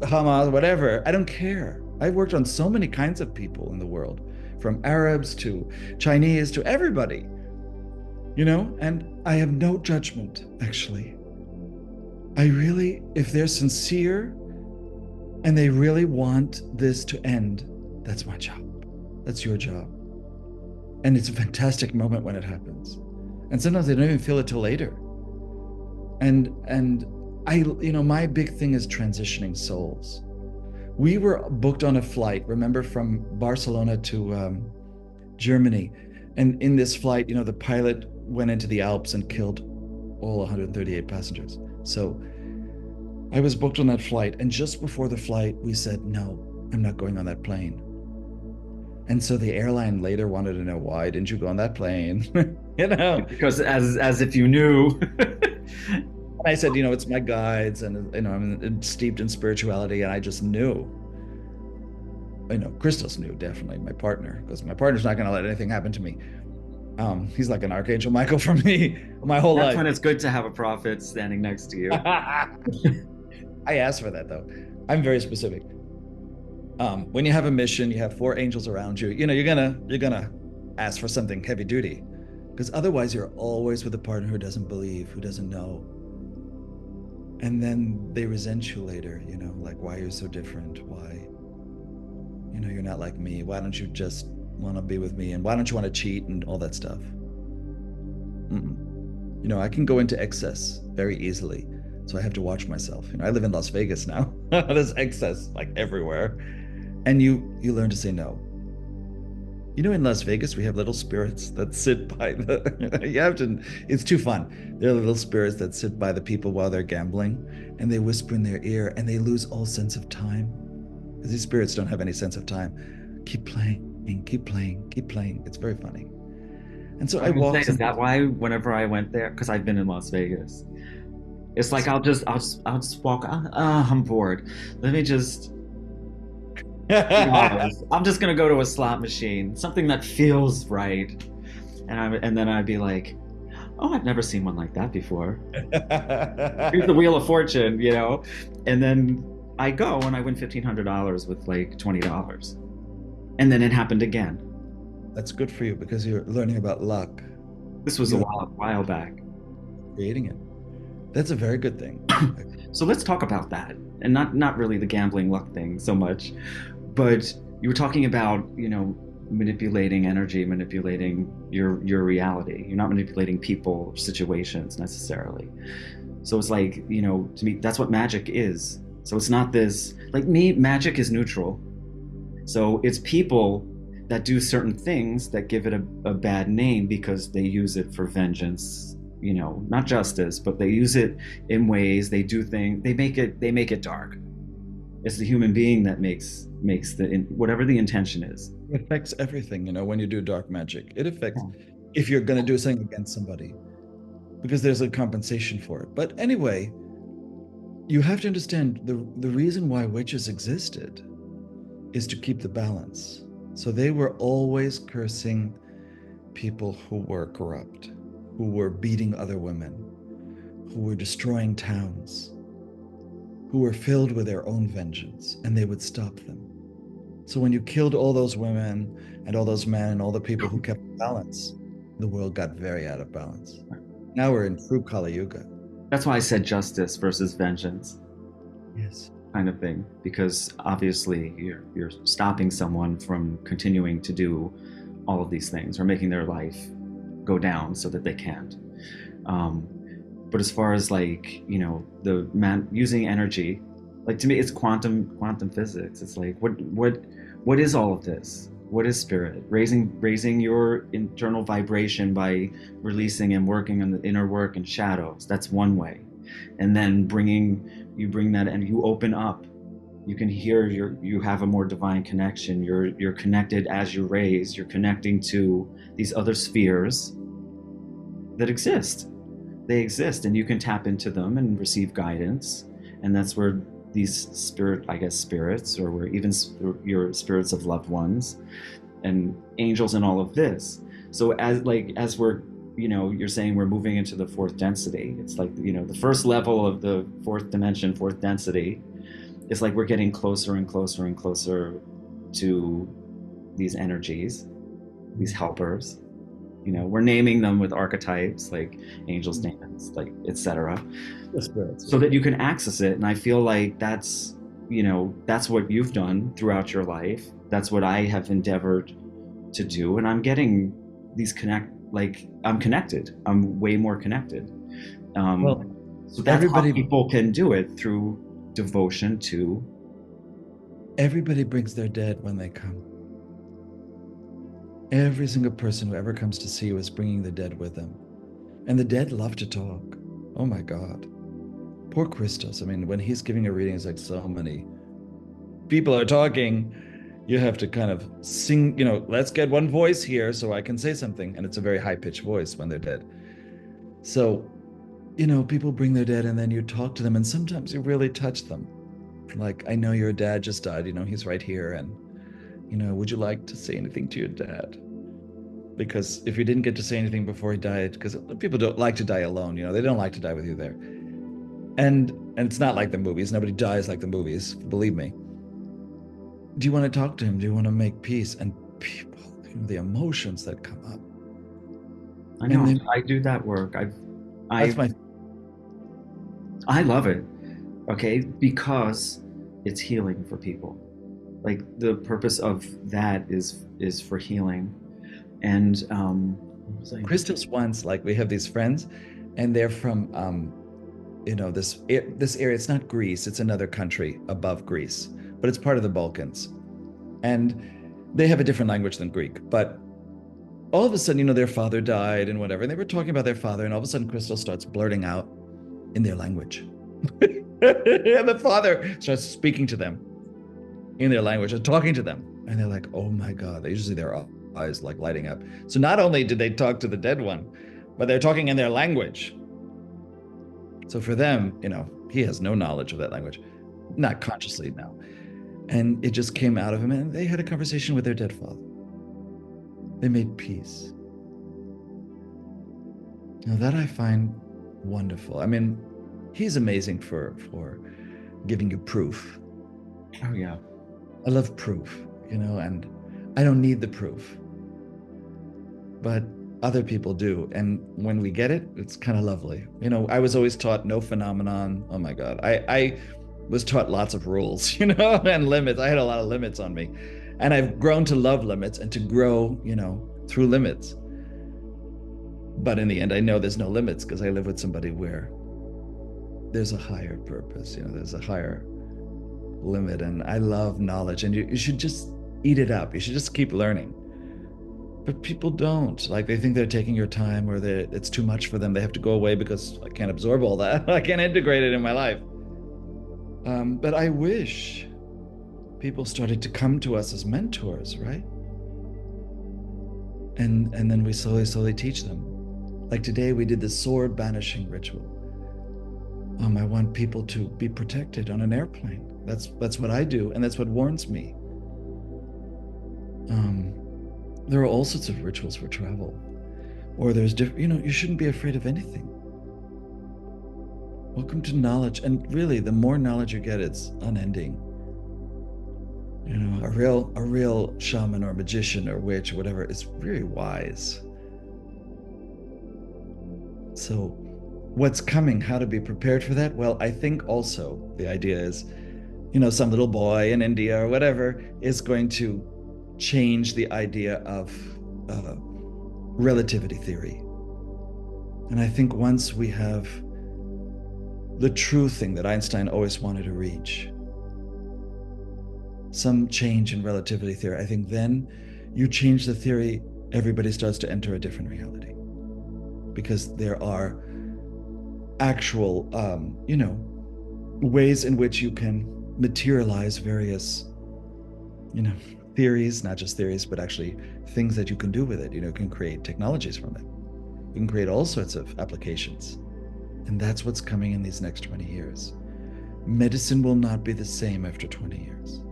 Hamas, whatever. I don't care. I've worked on so many kinds of people in the world, from Arabs to Chinese to everybody, and I have no judgment, actually. If they're sincere and they really want this to end, that's my job. That's your job. And it's a fantastic moment when it happens. And sometimes they don't even feel it till later. And I, my big thing is transitioning souls. We were booked on a flight, remember, from Barcelona to Germany. And in this flight, the pilot went into the Alps and killed all 138 passengers. So I was booked on that flight. And just before the flight, we said, no, I'm not going on that plane. And so the airline later wanted to know, why didn't you go on that plane? Because as if you knew. And I said, it's my guides, and I'm steeped in spirituality, and I just knew. Christos knew, definitely, my partner, because my partner's not going to let anything happen to me. He's like an Archangel Michael for me my whole life. That's when it's good to have a prophet standing next to you. I asked for that, though. I'm very specific. When you have a mission, you have 4 angels around you. You're gonna ask for something heavy duty, because otherwise you're always with a partner who doesn't believe, who doesn't know, and then they resent you later. Like, why are you so different? Why, you're not like me. Why don't you just want to be with me? And why don't you want to cheat and all that stuff? I can go into excess very easily, so I have to watch myself. I live in Las Vegas now. There's excess like everywhere. And you learn to say no. In Las Vegas, we have little spirits that sit by it's too fun. There are little spirits that sit by the people while they're gambling, and they whisper in their ear, and they lose all sense of time. Because these spirits don't have any sense of time. Keep playing, keep playing, keep playing. It's very funny. And so I walk. Is that why whenever I went there, because I've been in Las Vegas, it's like I'll just walk. I'm bored. Let me just. I'm just gonna go to a slot machine, something that feels right, and then I'd be like, oh, I've never seen one like that before. Here's the Wheel of Fortune, and then I go and I win $1,500 with like $20, and then it happened again. That's good for you, because you're learning about luck. This was a while back. Creating it. That's a very good thing. So let's talk about that, and not really the gambling luck thing so much, but you were talking about, manipulating energy, manipulating your reality. You're not manipulating people or situations necessarily. So it's like, to me, that's what magic is. So it's not this, like me, magic is neutral. So it's people that do certain things that give it a bad name because they use it for vengeance, not justice, but they use it in ways, they do things, they make it dark. It's the human being that makes whatever the intention is. It affects everything, when you do dark magic. It affects if you're going to do something against somebody, because there's a compensation for it. But anyway, you have to understand the reason why witches existed is to keep the balance. So they were always cursing people who were corrupt, who were beating other women, who were destroying towns, who were filled with their own vengeance, and they would stop them. So when you killed all those women and all those men and all the people who kept balance, the world got very out of balance. Now we're in true Kali Yuga. That's why I said justice versus vengeance. Yes. Kind of thing, because obviously you're stopping someone from continuing to do all of these things or making their life go down so that they can't. But as far as using energy, like to me, it's quantum physics. It's like what is all of this? What is spirit? Raising your internal vibration by releasing and working on the inner work and shadows. That's one way. And then you bring that and you open up. You can hear you have a more divine connection. You're connected as you raise. You're connecting to these other spheres that exist. They exist, and you can tap into them and receive guidance. And that's where these spirits, or where even your spirits of loved ones and angels and all of this. So as we're, you're saying we're moving into the 4th density. It's like, the first level of the 4th dimension, 4th density. It's like we're getting closer and closer and closer to these energies, these helpers. We're naming them with archetypes like angels, demons, like etc. So that you can access it. And I feel like that's what you've done throughout your life. That's what I have endeavored to do, and I'm getting these I'm connected. I'm way more connected. Well, So that's how people can do it, through devotion to. Everybody brings their dead when they come. Every single person who ever comes to see you is bringing the dead with them. And the dead love to talk. Oh my God. Poor Christos. I mean, when he's giving a reading, it's like so many people are talking. You have to kind of sing, let's get one voice here so I can say something. And it's a very high-pitched voice when they're dead. So, people bring their dead and then you talk to them, and sometimes you really touch them. Like, I know your dad just died, he's right here. And, would you like to say anything to your dad? Because if you didn't get to say anything before he died, because people don't like to die alone, they don't like to die with you there. And it's not like the movies. Nobody dies like the movies, believe me. Do you want to talk to him? Do you want to make peace? And people, the emotions that come up. I know. I do that work. I love it. Okay, because it's healing for people. Like, the purpose of that is for healing. And Christos once, like, we have these friends, and they're from this area. It's not Greece, it's another country above Greece, but it's part of the Balkans, and they have a different language than Greek. But all of a sudden, their father died and whatever, and they were talking about their father, and all of a sudden Christos starts blurting out in their language. And the father starts speaking to them in their language and talking to them, and they're like, oh my God. They usually, their eyes like lighting up. So not only did they talk to the dead one, but they're talking in their language. So for them, he has no knowledge of that language, not consciously now. And it just came out of him, and they had a conversation with their dead father. They made peace. Now that I find wonderful. I mean, he's amazing for giving you proof. Oh yeah. I love proof, and I don't need the proof, but other people do. And when we get it, it's kind of lovely. I was always taught no phenomenon. Oh my God. I was taught lots of rules, and limits. I had a lot of limits on me, and I've grown to love limits and to grow, through limits. But in the end, I know there's no limits, because I live with somebody where there's a higher purpose, there's a higher limit. And I love knowledge, and you should just eat it up. You should just keep learning. But people don't. Like, they think they're taking your time, or it's too much for them. They have to go away because I can't absorb all that. I can't integrate it in my life. But I wish people started to come to us as mentors, right? And then we slowly teach them. Like today, we did the sword banishing ritual. I want people to be protected on an airplane. That's what I do, and that's what warns me. There are all sorts of rituals for travel, or there's you shouldn't be afraid of anything. Welcome to knowledge, and really, the more knowledge you get, it's unending. A real shaman or magician or witch or whatever is very wise. So, what's coming? How to be prepared for that? Well, I think also the idea is, some little boy in India or whatever is going to change the idea of relativity theory. And I think once we have the true thing that Einstein always wanted to reach, some change in relativity theory, I think then you change the theory, everybody starts to enter a different reality. Because there are actual, ways in which you can materialize various, theories, not just theories, but actually things that you can do with it. You can create technologies from it. You can create all sorts of applications. And that's what's coming in these next 20 years. Medicine will not be the same after 20 years.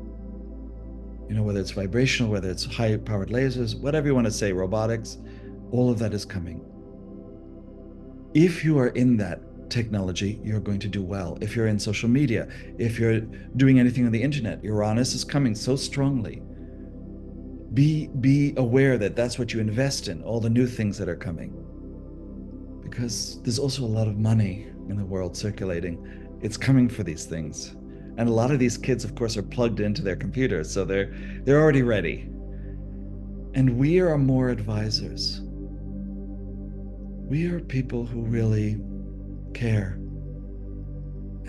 Whether it's vibrational, whether it's high-powered lasers, whatever you want to say, robotics, all of that is coming. If you are in that technology, you're going to do well. If you're in social media, if you're doing anything on the internet, Uranus is coming so strongly. Be aware that that's what you invest in, all the new things that are coming. Because there's also a lot of money in the world circulating. It's coming for these things. And a lot of these kids, of course, are plugged into their computers, so they're already ready. And we are more advisors. We are people who really care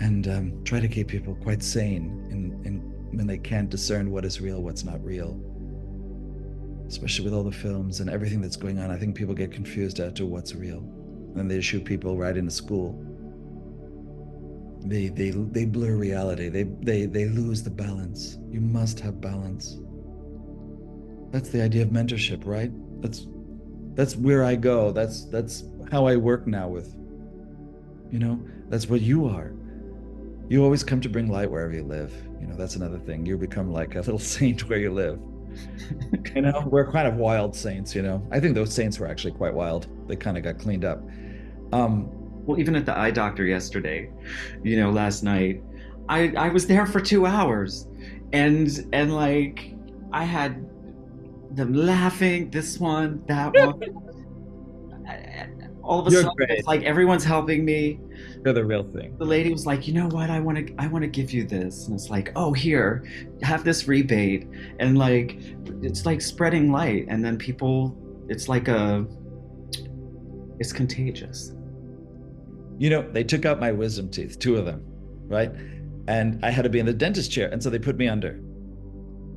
and try to keep people quite sane in when they can't discern what is real, what's not real. Especially with all the films and everything that's going on, I think people get confused as to what's real. And they shoot people right into school. They blur reality. They lose the balance. You must have balance. That's the idea of mentorship, right? That's where I go. That's how I work now with, that's what you are. You always come to bring light wherever you live. That's another thing. You become like a little saint where you live. We're kind of wild saints, I think those saints were actually quite wild. They kind of got cleaned up. Well, even at the eye doctor yesterday, last night, I was there for 2 hours, and like I had them laughing, this one, that one. All of a sudden, it's like everyone's helping me. They're the real thing. The lady was like, you know what? I want to give you this, and it's like, oh, here, have this rebate, and like, it's like spreading light, and then people, it's like it's contagious. They took out my wisdom teeth, 2 of them, right? And I had to be in the dentist chair, and so they put me under,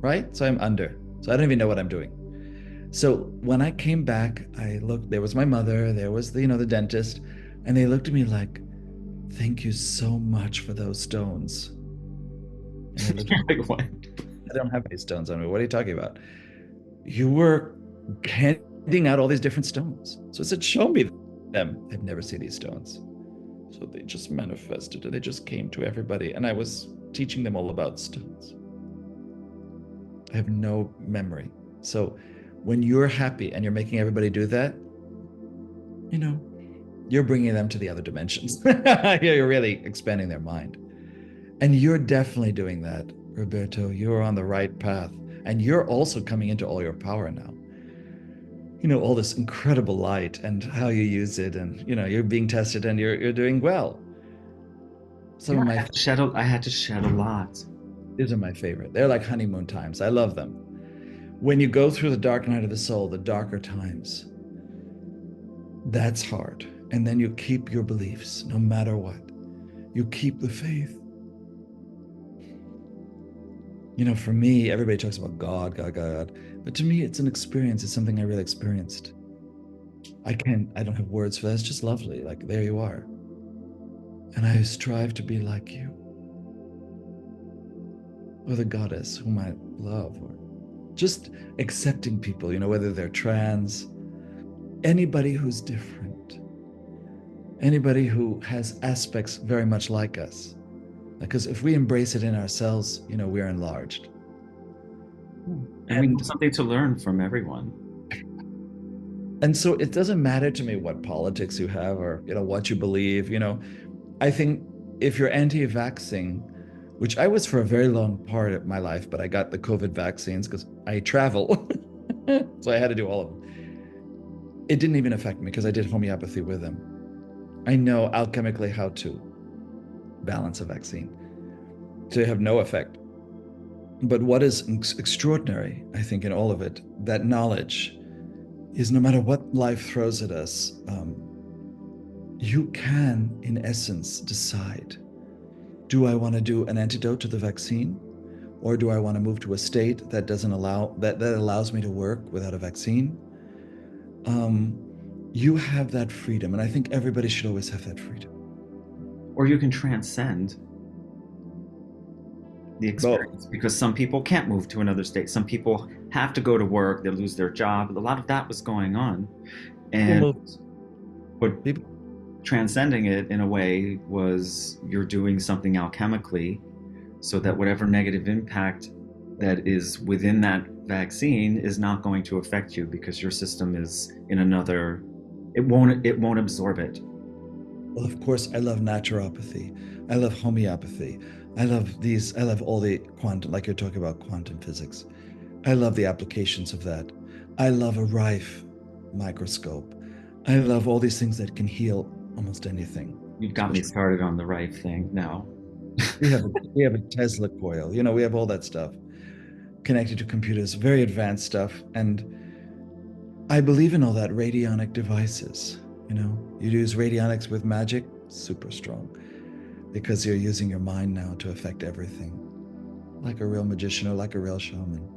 right? So I'm under. So I don't even know what I'm doing. So when I came back, I looked, there was my mother, there was the dentist, and they looked at me like, thank you so much for those stones. And Like, what? I don't have any stones on me. What are you talking about? You were handing out all these different stones. So I said, show me them. I've never seen these stones. So they just manifested and they just came to everybody. And I was teaching them all about stones. I have no memory. So when you're happy and you're making everybody do that, you're bringing them to the other dimensions. You're really expanding their mind. And you're definitely doing that, Roberto. You're on the right path. And you're also coming into all your power now. All this incredible light and how you use it. And, you're being tested and you're doing well. I had to shed a lot. These are my favorite. They're like honeymoon times. I love them. When you go through the dark night of the soul, the darker times, that's hard. And then you keep your beliefs no matter what. You keep the faith. For me, everybody talks about God. But to me, it's an experience. It's something I really experienced. I don't have words for that. It's just lovely. Like, there you are. And I strive to be like you. Or the goddess whom I love. Or just accepting people, whether they're trans, anybody who's different, anybody who has aspects very much like us. Because if we embrace it in ourselves, we're enlarged. And we have something to learn from everyone. And so it doesn't matter to me what politics you have or, what you believe. I think if you're anti-vaxxing, which I was for a very long part of my life, but I got the COVID vaccines because I travel. So I had to do all of them. It didn't even affect me because I did homeopathy with them. I know alchemically how to balance a vaccine to have no effect. But what is extraordinary, I think, in all of it, that knowledge is no matter what life throws at us, you can, in essence, decide, do I want to do an antidote to the vaccine? Or do I want to move to a state that doesn't allow, that allows me to work without a vaccine? You have that freedom. And I think everybody should always have that freedom. Or you can transcend the experience, because some people can't move to another state. Some people have to go to work, they lose their job. A lot of that was going on. But transcending it in a way was you're doing something alchemically so that whatever negative impact that is within that vaccine is not going to affect you, because your system is in another, it won't absorb it. Well, of course, I love naturopathy. I love homeopathy. I love all the quantum, like you're talking about quantum physics. I love the applications of that. I love a Rife microscope. I love all these things that can heal almost anything. You've got me started on the Rife thing now. we have a Tesla coil. We have all that stuff connected to computers, very advanced stuff. And I believe in all that radionic devices. You use radionics with magic, super strong, because you're using your mind now to affect everything, like a real magician or like a real shaman.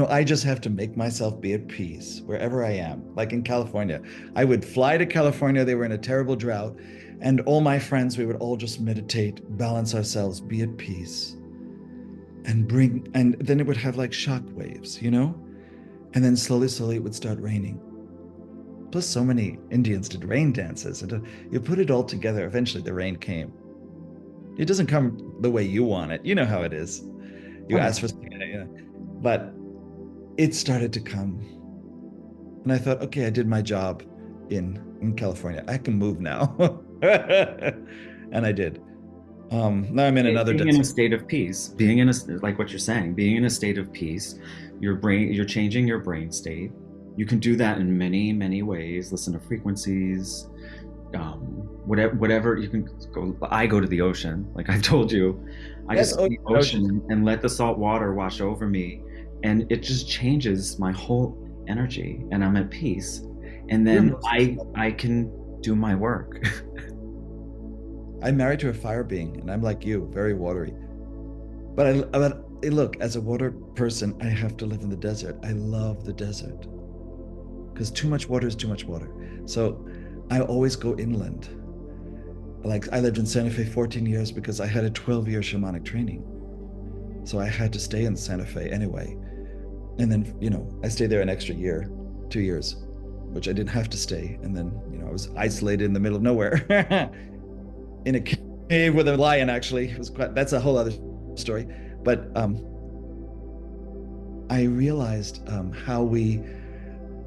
I just have to make myself be at peace wherever I am. Like in California, I would fly to California. They were in a terrible drought. And all my friends, we would all just meditate, balance ourselves, be at peace, and then it would have like shock waves, And then slowly, slowly it would start raining. Plus, so many Indians did rain dances. And you put it all together, eventually the rain came. It doesn't come the way you want it. You know how it is. You ask for something, but it started to come. And I thought, okay, I did my job in California. I can move now. And I did. Now I'm in another being in a state of peace, being in a, like what you're saying, being in a state of peace, you're changing your brain state. You can do that in many, many ways. Listen to frequencies, whatever you can go. I go to the ocean, like I've told you. I just go to the ocean and let the salt water wash over me, and it just changes my whole energy, and I'm at peace. And then I can do my work. I'm married to a fire being, and I'm like you, very watery. But look, as a water person, I have to live in the desert. I love the desert because too much water is too much water. So I always go inland. Like I lived in Santa Fe 14 years because I had a 12-year shamanic training. So I had to stay in Santa Fe anyway. And then, I stayed there an extra year, 2 years, which I didn't have to stay. And then, I was isolated in the middle of nowhere in a cave with a lion, actually. That's a whole other story. But I realized how we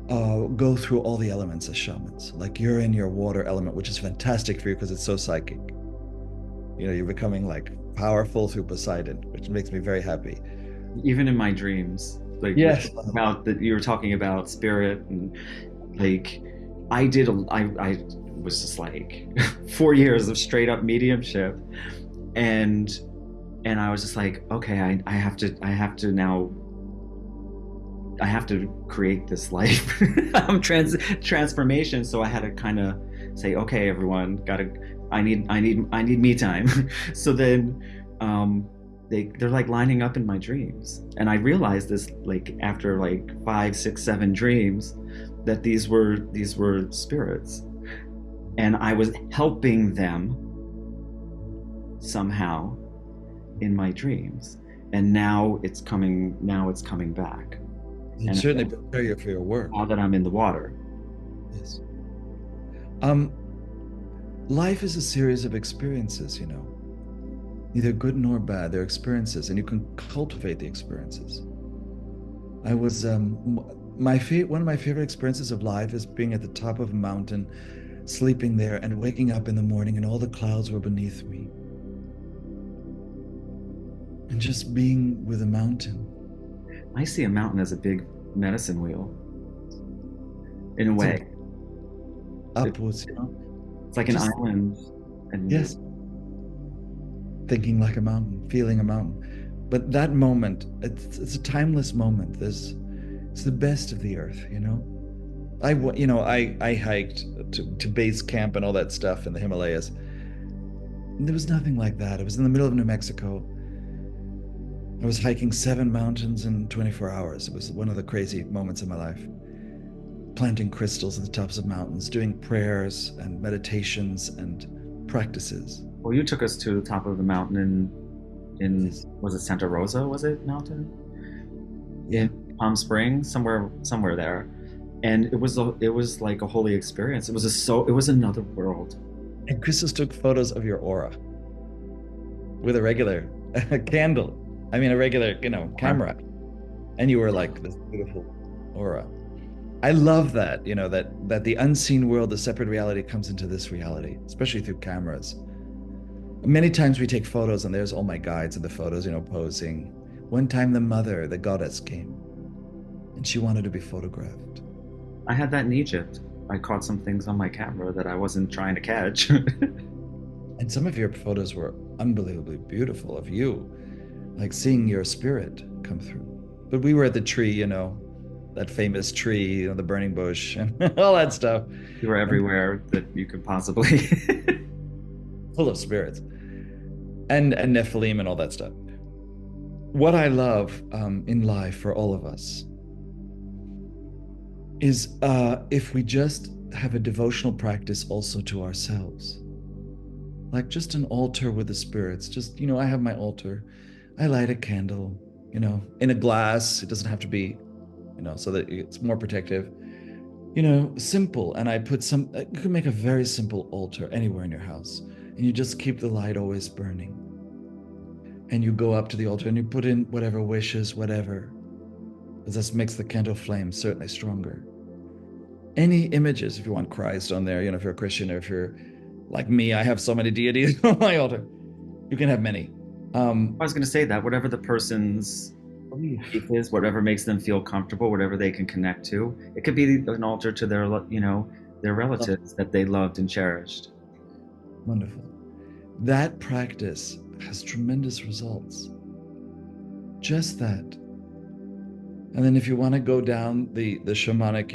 go through all the elements as shamans. Like you're in your water element, which is fantastic for you because it's so psychic. You're becoming like powerful through Poseidon, which makes me very happy. Even in my dreams, like yes, about that you were talking about spirit, and like I was just like 4 years of straight up mediumship, and I was just like, okay, I have to create this life. Transformation. So I had to kind of say, okay, everyone, I need me time. So then they're like lining up in my dreams, and I realized this like after like 5, 6, 7 dreams that these were spirits, and I was helping them somehow in my dreams, and now it's coming back. And certainly prepare you for your work. Now that I'm in the water. Yes. Life is a series of experiences, neither good nor bad. They're experiences, and you can cultivate the experiences. I was one of my favorite experiences of life is being at the top of a mountain, sleeping there, and waking up in the morning, and all the clouds were beneath me, and just being with a mountain. I see a mountain as a big medicine wheel, in a way. Upwards, It's like an island. And yes. Thinking like a mountain, feeling a mountain. But that moment, it's a timeless moment. It's the best of the earth, I hiked to base camp and all that stuff in the Himalayas. And there was nothing like that. It was in the middle of New Mexico. I was hiking 7 mountains in 24 hours. It was one of the crazy moments of my life. Planting crystals at the tops of mountains, doing prayers and meditations and practices. Well, you took us to the top of the mountain in was it Santa Rosa? Was it mountain? Yeah, in Palm Springs, somewhere there, and it was like a holy experience. It was another world. And Crystals took photos of your aura with a regular candle. I mean, a regular, camera. And you were like this beautiful aura. I love that, that the unseen world, the separate reality comes into this reality, especially through cameras. Many times we take photos and there's all my guides in the photos, posing. One time the mother, the goddess, came and she wanted to be photographed. I had that in Egypt. I caught some things on my camera that I wasn't trying to catch. And some of your photos were unbelievably beautiful of you. Like seeing your spirit come through. But we were at the tree, that famous tree, the burning bush, and all that stuff. You were everywhere that you could possibly. Full of spirits, and Nephilim and all that stuff. What I love in life for all of us is if we just have a devotional practice also to ourselves, like just an altar with the spirits. Just, I have my altar, I light a candle, in a glass. It doesn't have to be, so that it's more protective, simple. And I put you can make a very simple altar anywhere in your house, and you just keep the light always burning. And you go up to the altar and you put in whatever wishes, whatever, because this makes the candle flame certainly stronger. Any images, if you want Christ on there, if you're a Christian, or if you're like me, I have so many deities on my altar. You can have many. I was going to say that whatever the person's belief is, whatever makes them feel comfortable, whatever they can connect to, it could be an altar to their, their relatives that they loved and cherished. Wonderful. That practice has tremendous results. Just that. And then if you want to go down the shamanic,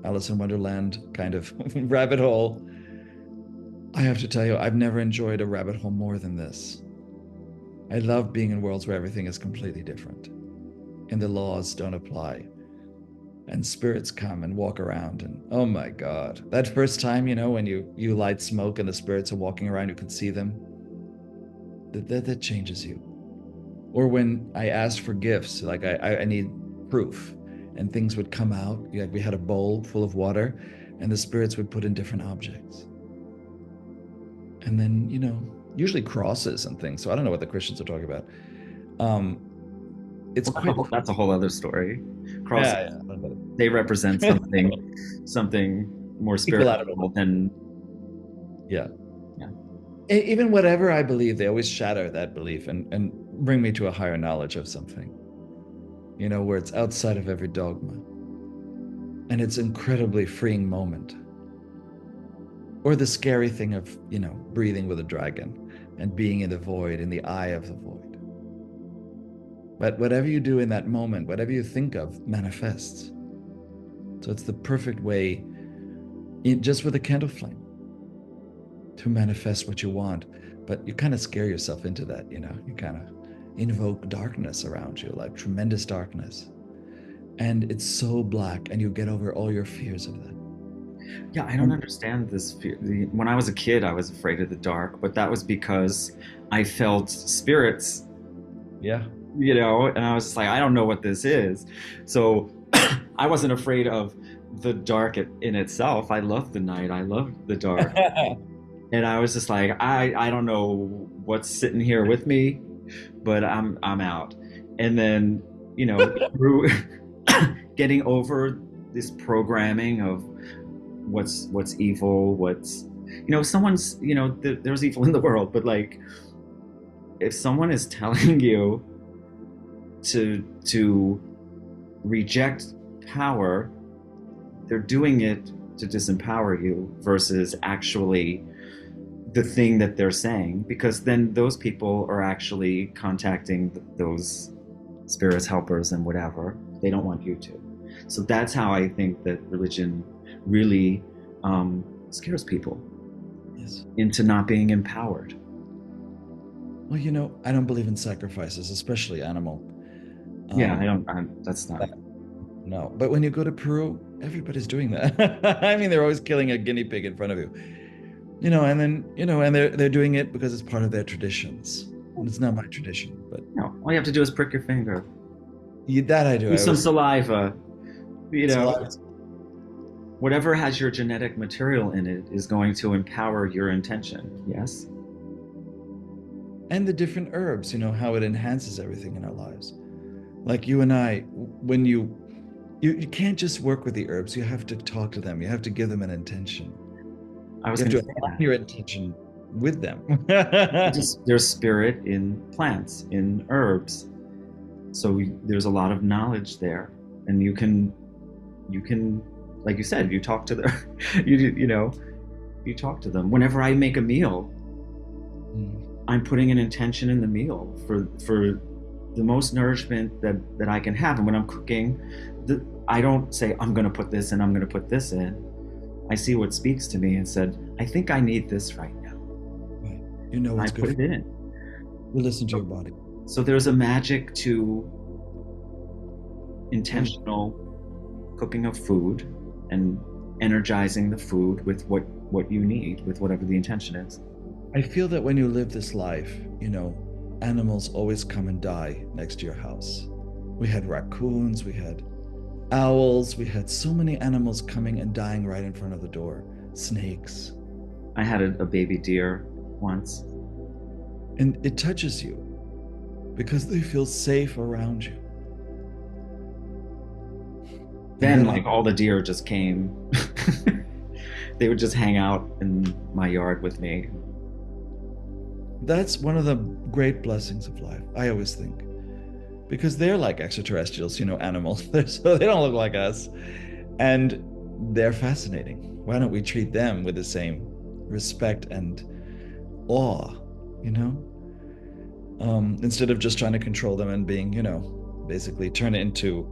Alice in Wonderland kind of rabbit hole, I have to tell you, I've never enjoyed a rabbit hole more than this. I love being in worlds where everything is completely different and the laws don't apply, and spirits come and walk around, and oh my God, that first time, when you light smoke and the spirits are walking around, you can see them. That changes you. Or when I asked for gifts, like I need proof, and things would come out. Like we had a bowl full of water, and the spirits would put in different objects. And then, usually crosses and things. So I don't know what the Christians are talking about. That's a whole other story. Crosses, yeah. They represent something more spiritual than. Yeah. Even whatever I believe, they always shatter that belief and bring me to a higher knowledge of something, where it's outside of every dogma. And it's an incredibly freeing moment. Or the scary thing of, breathing with a dragon and being in the void, in the eye of the void. But whatever you do in that moment, whatever you think of, manifests. So it's the perfect way, just with a candle flame, to manifest what you want. But you kind of scare yourself into that, you kind of invoke darkness around you, like tremendous darkness. And it's so black, and you get over all your fears of that. Yeah, I don't understand this fear. When I was a kid, I was afraid of the dark, but that was because I felt spirits. Yeah. And I was just like, I don't know what this is. So I wasn't afraid of the dark in itself. I love the night. I love the dark. And I was just like, I don't know what's sitting here with me, but I'm out. And then, through getting over this programming of what's evil, someone's, there's evil in the world, but like, if someone is telling you to reject power, they're doing it to disempower you versus actually the thing that they're saying, because then those people are actually contacting those spirits, helpers, and whatever. They don't want you to. So that's how I think that religion really scares people into not being empowered. Well, I don't believe in sacrifices, especially animal. That's not. No, but when you go to Peru, everybody's doing that. I mean, they're always killing a guinea pig in front of you. And then, and they're doing it because it's part of their traditions. It's not my tradition, but no, all you have to do is prick your finger. That I do. Use some saliva. Whatever has your genetic material in it is going to empower your intention. Yes. And the different herbs, how it enhances everything in our lives. Like you and I, when you can't just work with the herbs. You have to talk to them. You have to give them an intention. I was going to say your intention with them. There's spirit in plants, in herbs. So there's a lot of knowledge there, and you can, like you said, you talk to them. you talk to them. Whenever I make a meal, I'm putting an intention in the meal for the most nourishment that I can have. And when I'm cooking, I don't say, I'm going to put this in, I'm going to put this in. I see what speaks to me and said, I think I need this right now. Right. You know what's I good. put it in. You listen to your body. So there's a magic to intentional cooking of food and energizing the food with what you need, with whatever the intention is. I feel that when you live this life, you know, animals always come and die next to your house. We had raccoons, we had owls, we had so many animals coming and dying right in front of the door. Snakes. I had a baby deer once. And it touches you because they feel safe around you. Then, like, all the deer just came. They would just hang out in my yard with me. That's one of the great blessings of life, I always think. Because they're like extraterrestrials, you know, animals. So they don't look like us. And they're fascinating. Why don't we treat them with the same respect and awe, you know? Instead of just trying to control them and being, you know, basically turn it into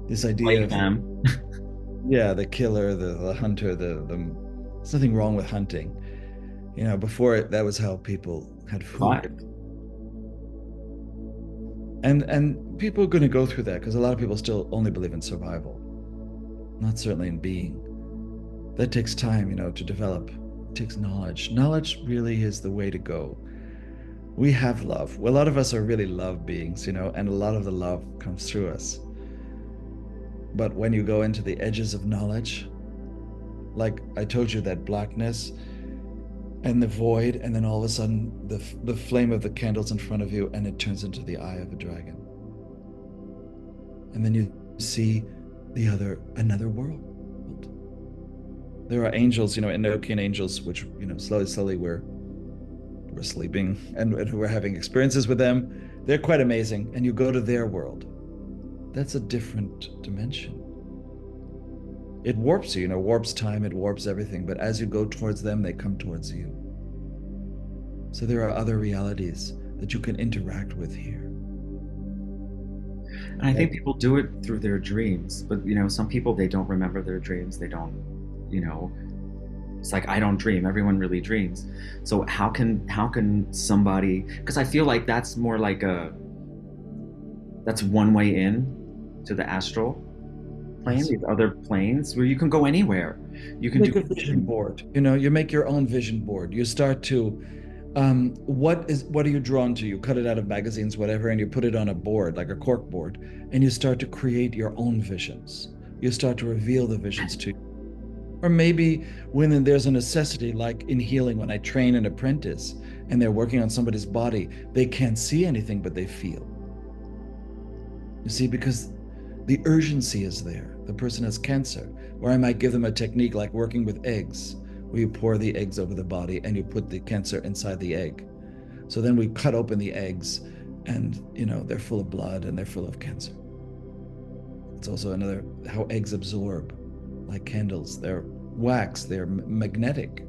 this idea of them. Yeah, the killer, the hunter, there's nothing wrong with hunting. You know, before that was how people had food. And people are going to go through that because a lot of people still only believe in survival, not certainly in being. That takes time, you know, to develop. It takes knowledge. Knowledge really is the way to go. We have love. Well, a lot of us are really love beings, you know, and a lot of the love comes through us. But when you go into the edges of knowledge, like I told you, that blackness and the void, and then all of a sudden the flame of the candle's in front of you and it turns into the eye of a dragon. And then you see another world. There are angels, you know, Enochian angels, which, you know, slowly we're sleeping and we're having experiences with them. They're quite amazing. And you go to their world. That's a different dimension. It warps you, you know, warps time, it warps everything. But as you go towards them, they come towards you. So there are other realities that you can interact with here. And I think people do it through their dreams. But, you know, some people, they don't remember their dreams. They don't, you know, it's like, I don't dream. Everyone really dreams. So how can somebody, because I feel like that's more like that's one way in to the astral plane, these other planes where you can go anywhere. You can make a vision board. You know, you make your own vision board. You start to, what are you drawn to? You cut it out of magazines, whatever, and you put it on a board, like a cork board, and you start to create your own visions. You start to reveal the visions to you. Or maybe when there's a necessity, like in healing, when I train an apprentice and they're working on somebody's body, they can't see anything, but they feel. You see, because the urgency is there. The person has cancer. Or I might give them a technique like working with eggs, where you pour the eggs over the body and you put the cancer inside the egg. So then we cut open the eggs and, you know, they're full of blood and they're full of cancer. It's also another, how eggs absorb, like candles. They're wax, they're magnetic.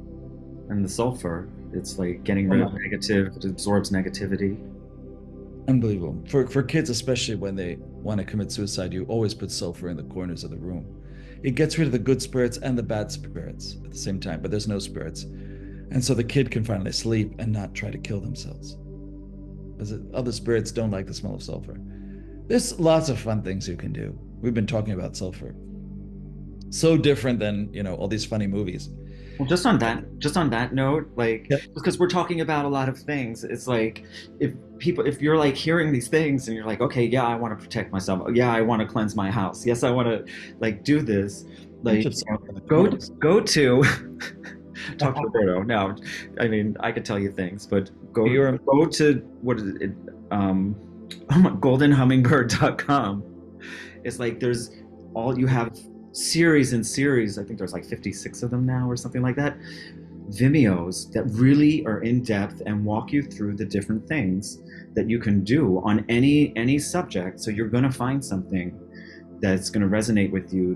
And the sulfur, it's like getting rid of negative, it absorbs negativity. Unbelievable. For kids, especially when they want to commit suicide, you always put sulfur in the corners of the room. It gets rid of the good spirits and the bad spirits at the same time, but there's no spirits. And so the kid can finally sleep and not try to kill themselves. Because other spirits don't like the smell of sulfur. There's lots of fun things you can do. We've been talking about sulfur. So different than, you know, all these funny movies. Well, just on that note, like, because we're talking about a lot of things, it's like, if you're like hearing these things and you're like, okay, yeah, I want to protect myself. Yeah, I want to cleanse my house. Yes, I want to like do this. Like, go to talk to Roberto. No, I mean, I could tell you things, but go to what is it? goldenhummingbird.com. It's like you have series and series. I think there's like 56 of them now or something like that. Vimeos that really are in depth and walk you through the different things that you can do on any subject. So you're going to find something that's going to resonate with you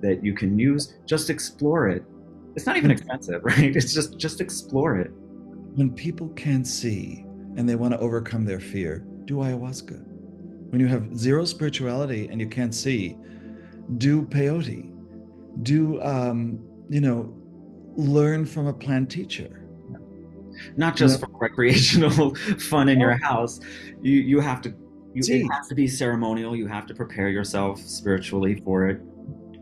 that you can use. Just explore it. It's not even expensive, right? It's just explore it. When people can't see and they want to overcome their fear, do ayahuasca. When you have zero spirituality and you can't see, do peyote. Do, learn from a plant teacher. Not just for recreational fun in your house. You have to, it See, has to be ceremonial. You have to prepare yourself spiritually for it,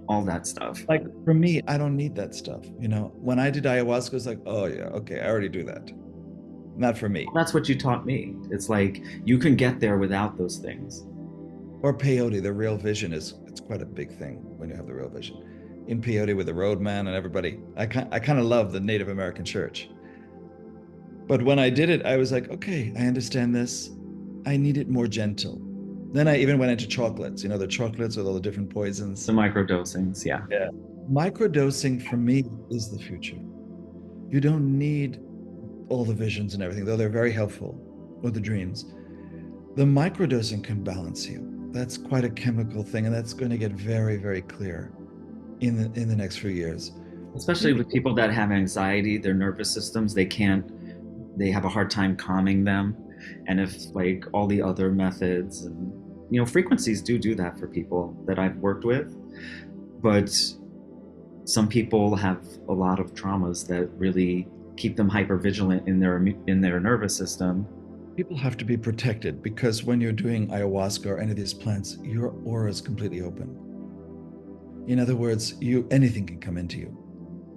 all that stuff. like for me, I don't need that stuff. When I did ayahuasca, it's like, oh yeah, okay, I already do that. Not for me. Well, that's what you taught me. It's like you can get there without those things. Or peyote, the real vision it's quite a big thing when you have the real vision. In peyote with the roadman and everybody, I kind of love the Native American church. But when I did it, I was like, okay, I understand this. I need it more gentle. Then I even went into chocolates, the chocolates with all the different poisons. The microdosings, yeah. Yeah. Microdosing for me is the future. You don't need all the visions and everything, though they're very helpful, or the dreams. The microdosing can balance you. That's quite a chemical thing, and that's going to get very, very clear in the next few years. Especially with people that have anxiety, their nervous systems, they have a hard time calming them. And if like all the other methods and frequencies do that for people that I've worked with, but some people have a lot of traumas that really keep them hypervigilant in their nervous system. People have to be protected because when you're doing ayahuasca or any of these plants, your aura is completely open. In other words, anything can come into you.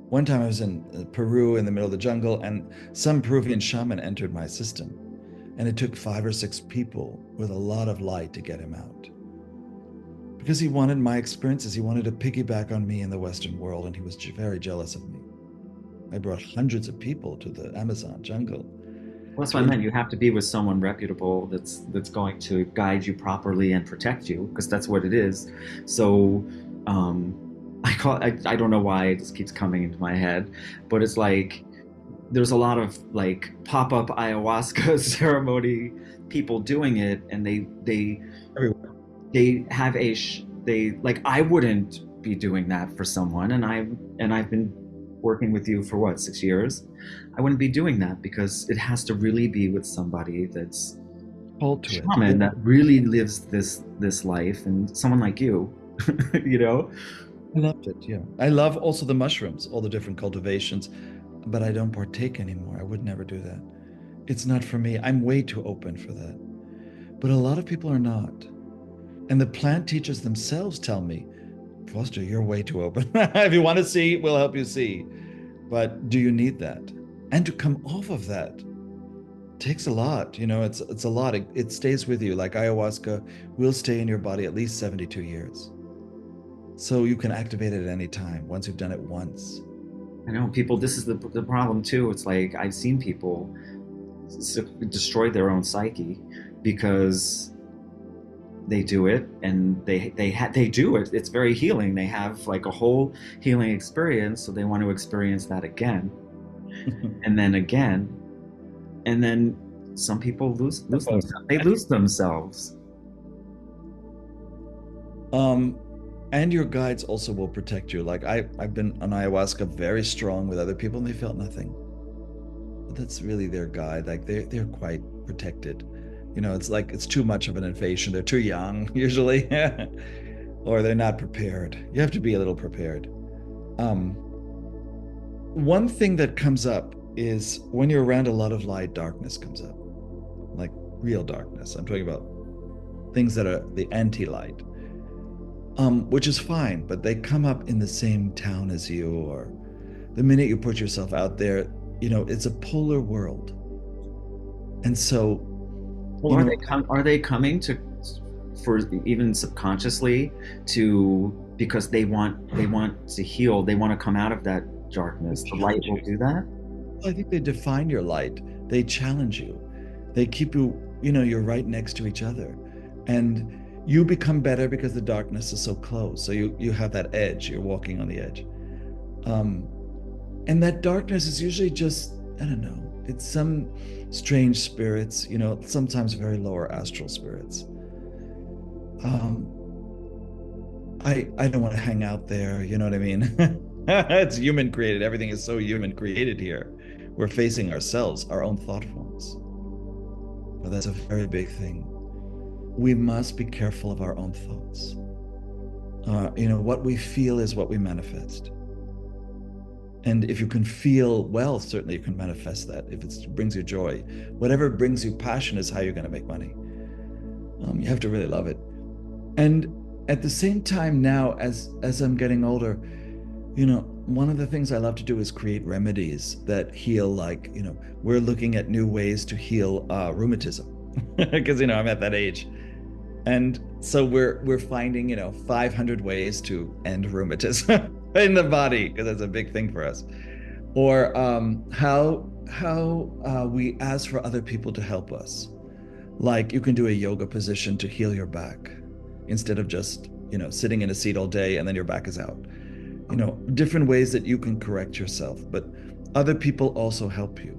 One time I was in Peru in the middle of the jungle, and some Peruvian shaman entered my system, and it took 5 or 6 people with a lot of light to get him out. Because he wanted my experiences, he wanted to piggyback on me in the Western world, and he was very jealous of me. I brought hundreds of people to the Amazon jungle. Well, that's what I meant. You have to be with someone reputable that's going to guide you properly and protect you, because that's what it is. So I don't know why it just keeps coming into my head, but it's like there's a lot of like pop-up ayahuasca ceremony people doing it, and they have I wouldn't be doing that for someone, and I've been working with you for what, 6 years. I wouldn't be doing that because it has to really be with somebody that's called to shaman, that really lives this life, and someone like you. I loved it. Yeah, I love also the mushrooms, all the different cultivations, but I don't partake anymore. I would never do that. It's not for me. I'm way too open for that. But a lot of people are not. And the plant teachers themselves tell me, Foster, you're way too open. If you want to see, we'll help you see. But do you need that? And to come off of that takes a lot. It's a lot. It stays with you. Like ayahuasca will stay in your body at least 72 years. So you can activate it at any time once you've done it once. I know people, this is the problem too. It's like I've seen people destroy their own psyche because they do it, and they do it. It's very healing. They have like a whole healing experience, so they want to experience that again, and then again, and then some people lose themselves. They lose themselves. And your guides also will protect you. Like I've been on ayahuasca very strong with other people, and they felt nothing. But that's really their guide. Like they're quite protected. It's like it's too much of an invasion. They're too young usually, or they're not prepared. You have to be a little prepared. One thing that comes up is when you're around a lot of light, darkness comes up, like real darkness. I'm talking about things that are the anti-light, which is fine, but they come up in the same town as you, or the minute you put yourself out there, it's a polar world. And so, well, are they coming to, for even subconsciously, because they want to heal, they want to come out of that darkness. The light will do that? I think they define your light. They challenge you. They keep you, you're right next to each other. And you become better because the darkness is so close. So you have that edge. You're walking on the edge. And that darkness is usually just, I don't know, it's some strange spirits, sometimes very lower astral spirits. I don't want to hang out there, you know what I mean? It's human created. Everything is so human created here. We're facing ourselves, our own thought forms. But that's a very big thing. we must be careful of our own thoughts. What we feel is what we manifest. And if you can feel well, certainly you can manifest that. If it brings you joy, whatever brings you passion is how you're going to make money. You have to really love it. And at the same time now, as I'm getting older, one of the things I love to do is create remedies that heal. Like, we're looking at new ways to heal rheumatism because, I'm at that age. And so we're finding, 500 ways to end rheumatism in the body, because that's a big thing for us. Or how we ask for other people to help us. Like, you can do a yoga position to heal your back instead of just, sitting in a seat all day and then your back is out. Different ways that you can correct yourself, but other people also help you.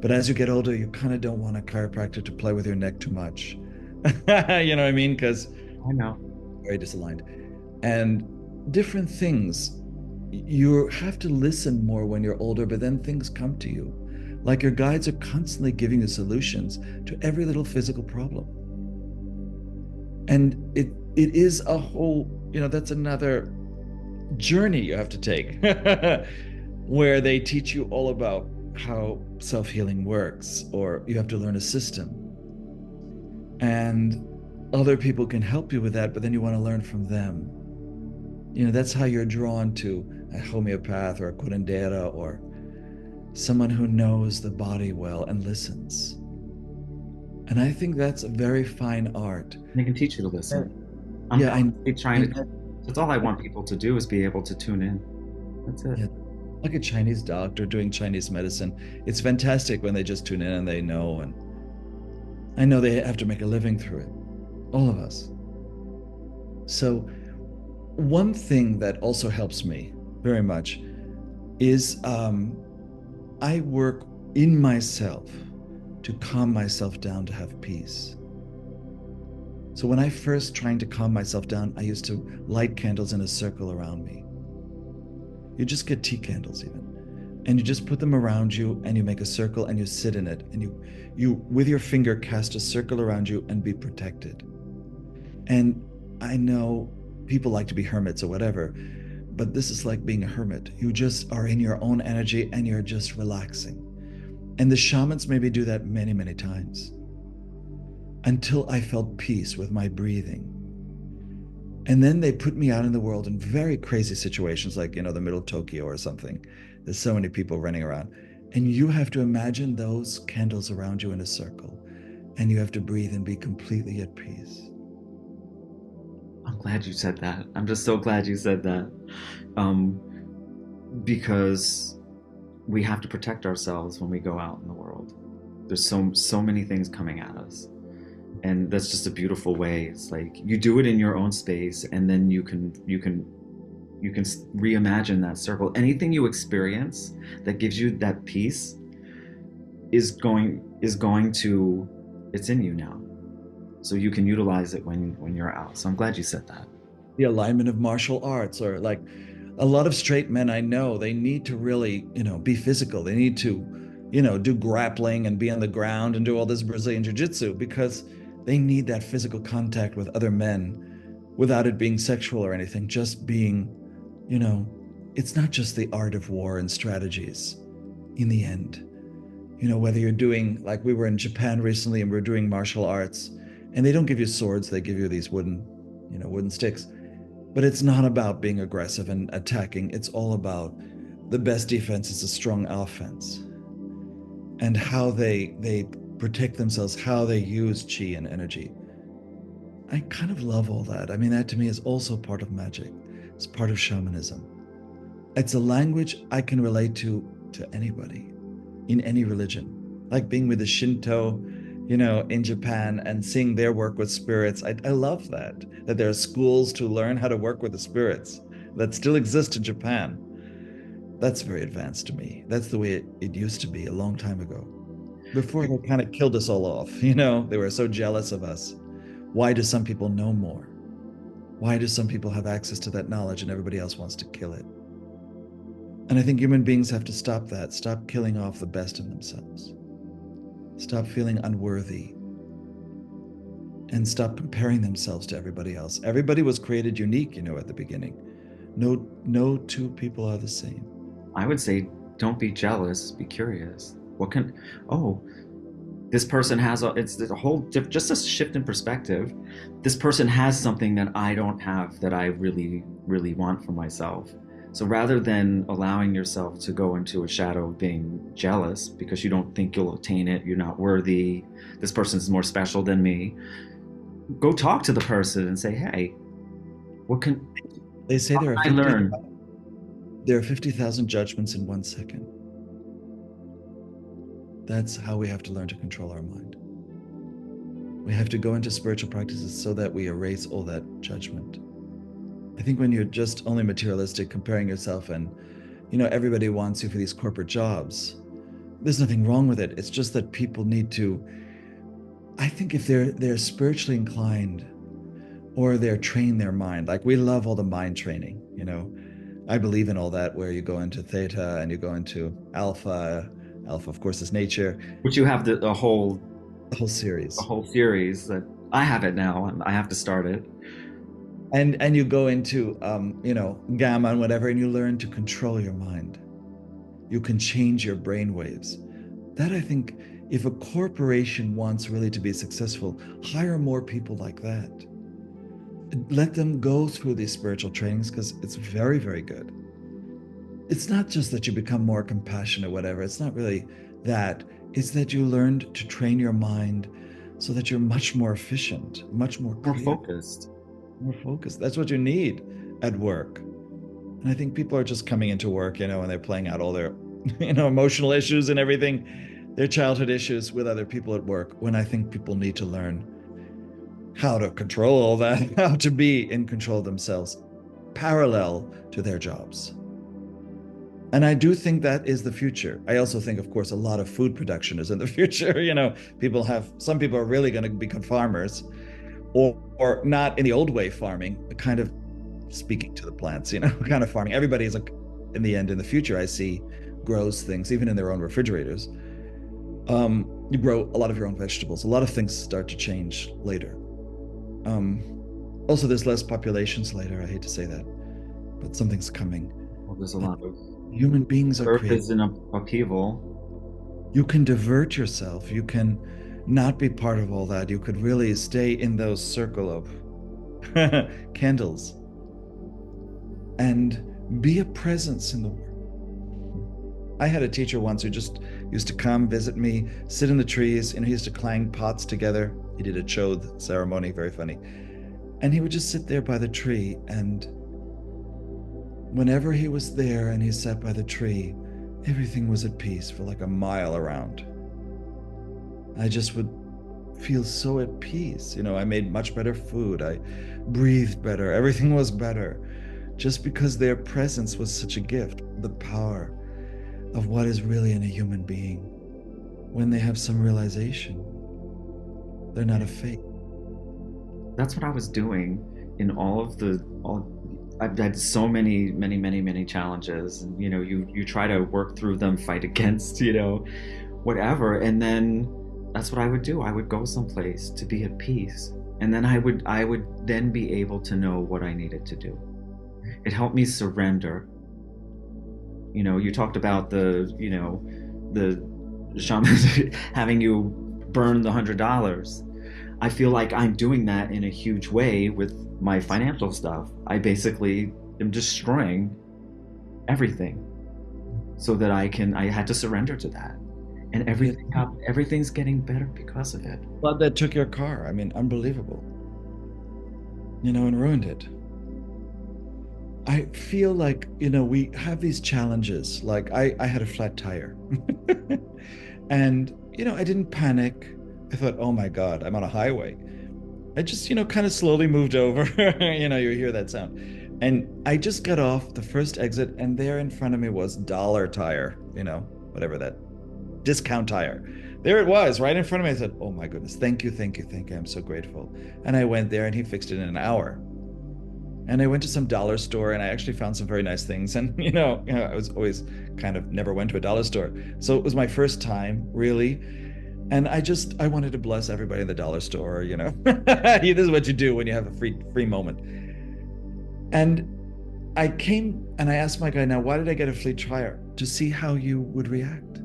But as you get older, you kind of don't want a chiropractor to play with your neck too much. You know what I mean? Because I know. Very disaligned. And different things, you have to listen more when you're older, but then things come to you. Like, your guides are constantly giving you solutions to every little physical problem. And it is a whole, that's another journey you have to take where they teach you all about how self-healing works, or you have to learn a system. And other people can help you with that, but then you want to learn from them. That's how you're drawn to a homeopath or a curandera or someone who knows the body well and listens. And I think that's a very fine art. They can teach you to listen. I'm trying to. That's all I want people to do, is be able to tune in. That's it. Yeah. Like a Chinese doctor doing Chinese medicine. It's fantastic when they just tune in and they know. And I know they have to make a living through it. All of us. So one thing that also helps me very much is I work in myself to calm myself down, to have peace. So when I first trying to calm myself down, I used to light candles in a circle around me. You just get tea candles even. And you just put them around you and you make a circle and you sit in it. And you with your finger cast a circle around you and be protected. And I know people like to be hermits or whatever, but this is like being a hermit. You just are in your own energy and you're just relaxing. And the shamans maybe do that many, many times, until I felt peace with my breathing. And then they put me out in the world in very crazy situations, like, the middle of Tokyo or something. There's so many people running around. And you have to imagine those candles around you in a circle. And you have to breathe and be completely at peace. I'm glad you said that. I'm just so glad you said that. Because we have to protect ourselves when we go out in the world. There's so many things coming at us. And that's just a beautiful way. It's like you do it in your own space, and then you can reimagine that circle. Anything you experience that gives you that peace is going to, it's in you now. So you can utilize it when you're out. So I'm glad you said that. The alignment of martial arts, or like a lot of straight men I know, they need to really, be physical. They need to, do grappling and be on the ground and do all this Brazilian jiu-jitsu, because they need that physical contact with other men without it being sexual or anything, just being, it's not just the art of war and strategies in the end. Whether you're doing, like we were in Japan recently and we're doing martial arts, and they don't give you swords, they give you these wooden sticks. But it's not about being aggressive and attacking. It's all about the best defense is a strong offense. And how they protect themselves, how they use chi and energy. I kind of love all that. I mean, that to me is also part of magic. It's part of shamanism. It's a language I can relate to anybody in any religion. Like being with the Shinto, in Japan and seeing their work with spirits. I love that there are schools to learn how to work with the spirits that still exist in Japan. That's very advanced to me. That's the way it used to be a long time ago. Before they kind of killed us all off, they were so jealous of us. Why do some people know more? Why do some people have access to that knowledge and everybody else wants to kill it? And I think human beings have to stop that, stop killing off the best in themselves. Stop feeling unworthy. and stop comparing themselves to everybody else. Everybody was created unique, at the beginning. No two people are the same. I would say don't be jealous, be curious. Oh, this person has it's a whole just a shift in perspective. This person has something that I don't have that I really, really want for myself. So rather than allowing yourself to go into a shadow of being jealous because you don't think you'll attain it, you're not worthy, this person's more special than me, go talk to the person and say, hey, they say there are 50,000 judgments in 1 second. That's how we have to learn to control our mind. We have to go into spiritual practices so that we erase all that judgment. I think when you're just only materialistic, comparing yourself, and everybody wants you for these corporate jobs, there's nothing wrong with it. It's just that people need to, I think if they're spiritually inclined, or they're trained their mind, like we love all the mind training, I believe in all that, where you go into theta and you go into alpha. Alpha, of course, is nature. Which you have the whole series. The whole series that I have it now, and I have to start it. And you go into gamma and whatever, and you learn to control your mind. You can change your brain waves. That, I think, if a corporation wants really to be successful, hire more people like that. Let them go through these spiritual trainings, because it's very, very good. It's not just that you become more compassionate, whatever. It's not really that. It's that you learned to train your mind so that you're much more efficient, much more focused. More focused. That's what you need at work. And I think people are just coming into work, and they're playing out all their, emotional issues and everything, their childhood issues with other people at work, when I think people need to learn how to control all that, how to be in control of themselves, parallel to their jobs. And I do think that is the future. I also think, of course, a lot of food production is in the future. Some people are really going to become farmers, or not in the old way farming, kind of speaking to the plants, kind of farming. Everybody is in the end, in the future, I see grows things, even in their own refrigerators. You grow a lot of your own vegetables. A lot of things start to change later. Also, there's less populations later. I hate to say that, but something's coming. Well, there's a lot of human beings are created. Earth is in upheaval. You can divert yourself. You can not be part of all that. You could really stay in those circle of candles and be a presence in the world. I had a teacher once who just used to come visit me, sit in the trees, he used to clang pots together. He did a chodh ceremony, very funny. And he would just sit there by the tree, and whenever he was there and he sat by the tree, everything was at peace for like a mile around. I just would feel so at peace. I made much better food. I breathed better. Everything was better, just because their presence was such a gift. The power of what is really in a human being when they have some realization. They're not a fake. That's what I was doing in I've had so many challenges, and you try to work through them, fight against, whatever, and then that's what I would do. I would go someplace to be at peace, and then I would then be able to know what I needed to do. It helped me surrender. You talked about the shaman having you burn the $100. I feel like I'm doing that in a huge way with my financial stuff. I basically am destroying everything so that I had to surrender to that. And everything's getting better because of it. Well, that took your car. Unbelievable. And ruined it. I feel like, we have these challenges. Like I had a flat tire and, I didn't panic. I thought, oh my God, I'm on a highway. I just, kind of slowly moved over. You hear that sound. And I just got off the first exit, and there in front of me was dollar tire, whatever that discount tire. There it was, right in front of me. I said, oh my goodness, thank you. I'm so grateful. And I went there, and he fixed it in an hour. And I went to some dollar store, and I actually found some very nice things. And, I was always kind of never went to a dollar store. So it was my first time, really. And I wanted to bless everybody in the dollar store, you know. This is what you do when you have a free moment. And I came and I asked my guy, now, why did I get a free trial? To see how you would react.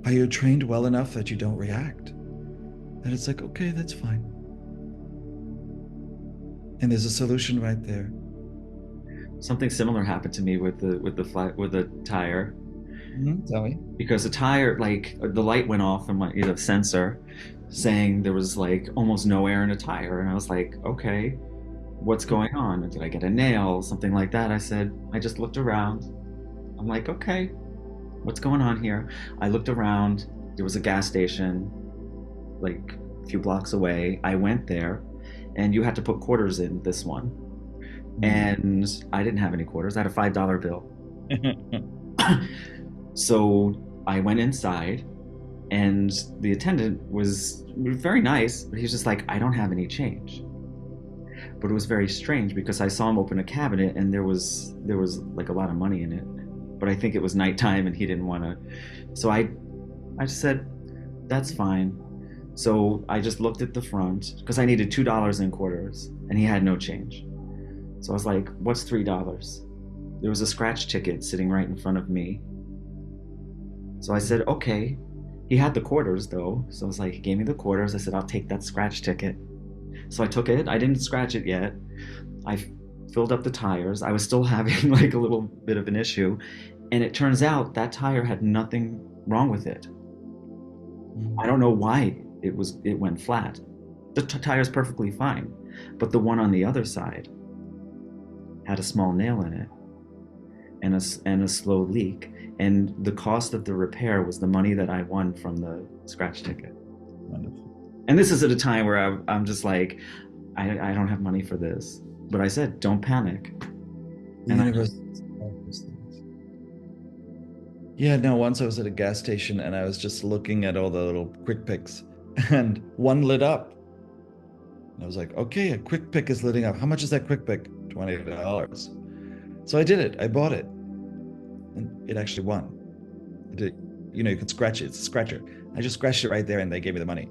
Are you trained well enough that you don't react? And it's like, okay, that's fine. And there's a solution right there. Something similar happened to me with the tire. Tell me. Because the tire, like the light went off on my sensor saying there was like almost no air in a tire. And I was like, okay, what's going on? Did I get a nail? Something like that. I just looked around. I'm like, okay, what's going on here? I looked around. There was a gas station like a few blocks away. I went there and you had to put quarters in this one. And I didn't have any quarters. I had a $5 bill. So I went inside and the attendant was very nice, but he was just like, I don't have any change. But it was very strange because I saw him open a cabinet and there was like a lot of money in it. But I think it was nighttime and he didn't want to. So I just said, that's fine. So I just looked at the front because I needed $2 in quarters and he had no change. So I was like, what's $3? There was a scratch ticket sitting right in front of me. So I said, okay. He had the quarters though. So I was like, he gave me the quarters. I said, I'll take that scratch ticket. So I took it. I didn't scratch it yet. I filled up the tires. I was still having like a little bit of an issue. And it turns out that tire had nothing wrong with it. I don't know why it went flat. The tire's perfectly fine. But the one on the other side had a small nail in it and a slow leak. And the cost of the repair was the money that I won from the scratch ticket. Wonderful. And this is at a time where I'm just like, I don't have money for this. But I said, don't panic. The universe. Yeah, no, once I was at a gas station and I was just looking at all the little quick picks and one lit up. And I was like, okay, a quick pick is lighting up. How much is that quick pick? $20. So I did it. I bought it. And it actually won. You know, you could scratch it. It's a scratcher. I just scratched it right there and they gave me the money.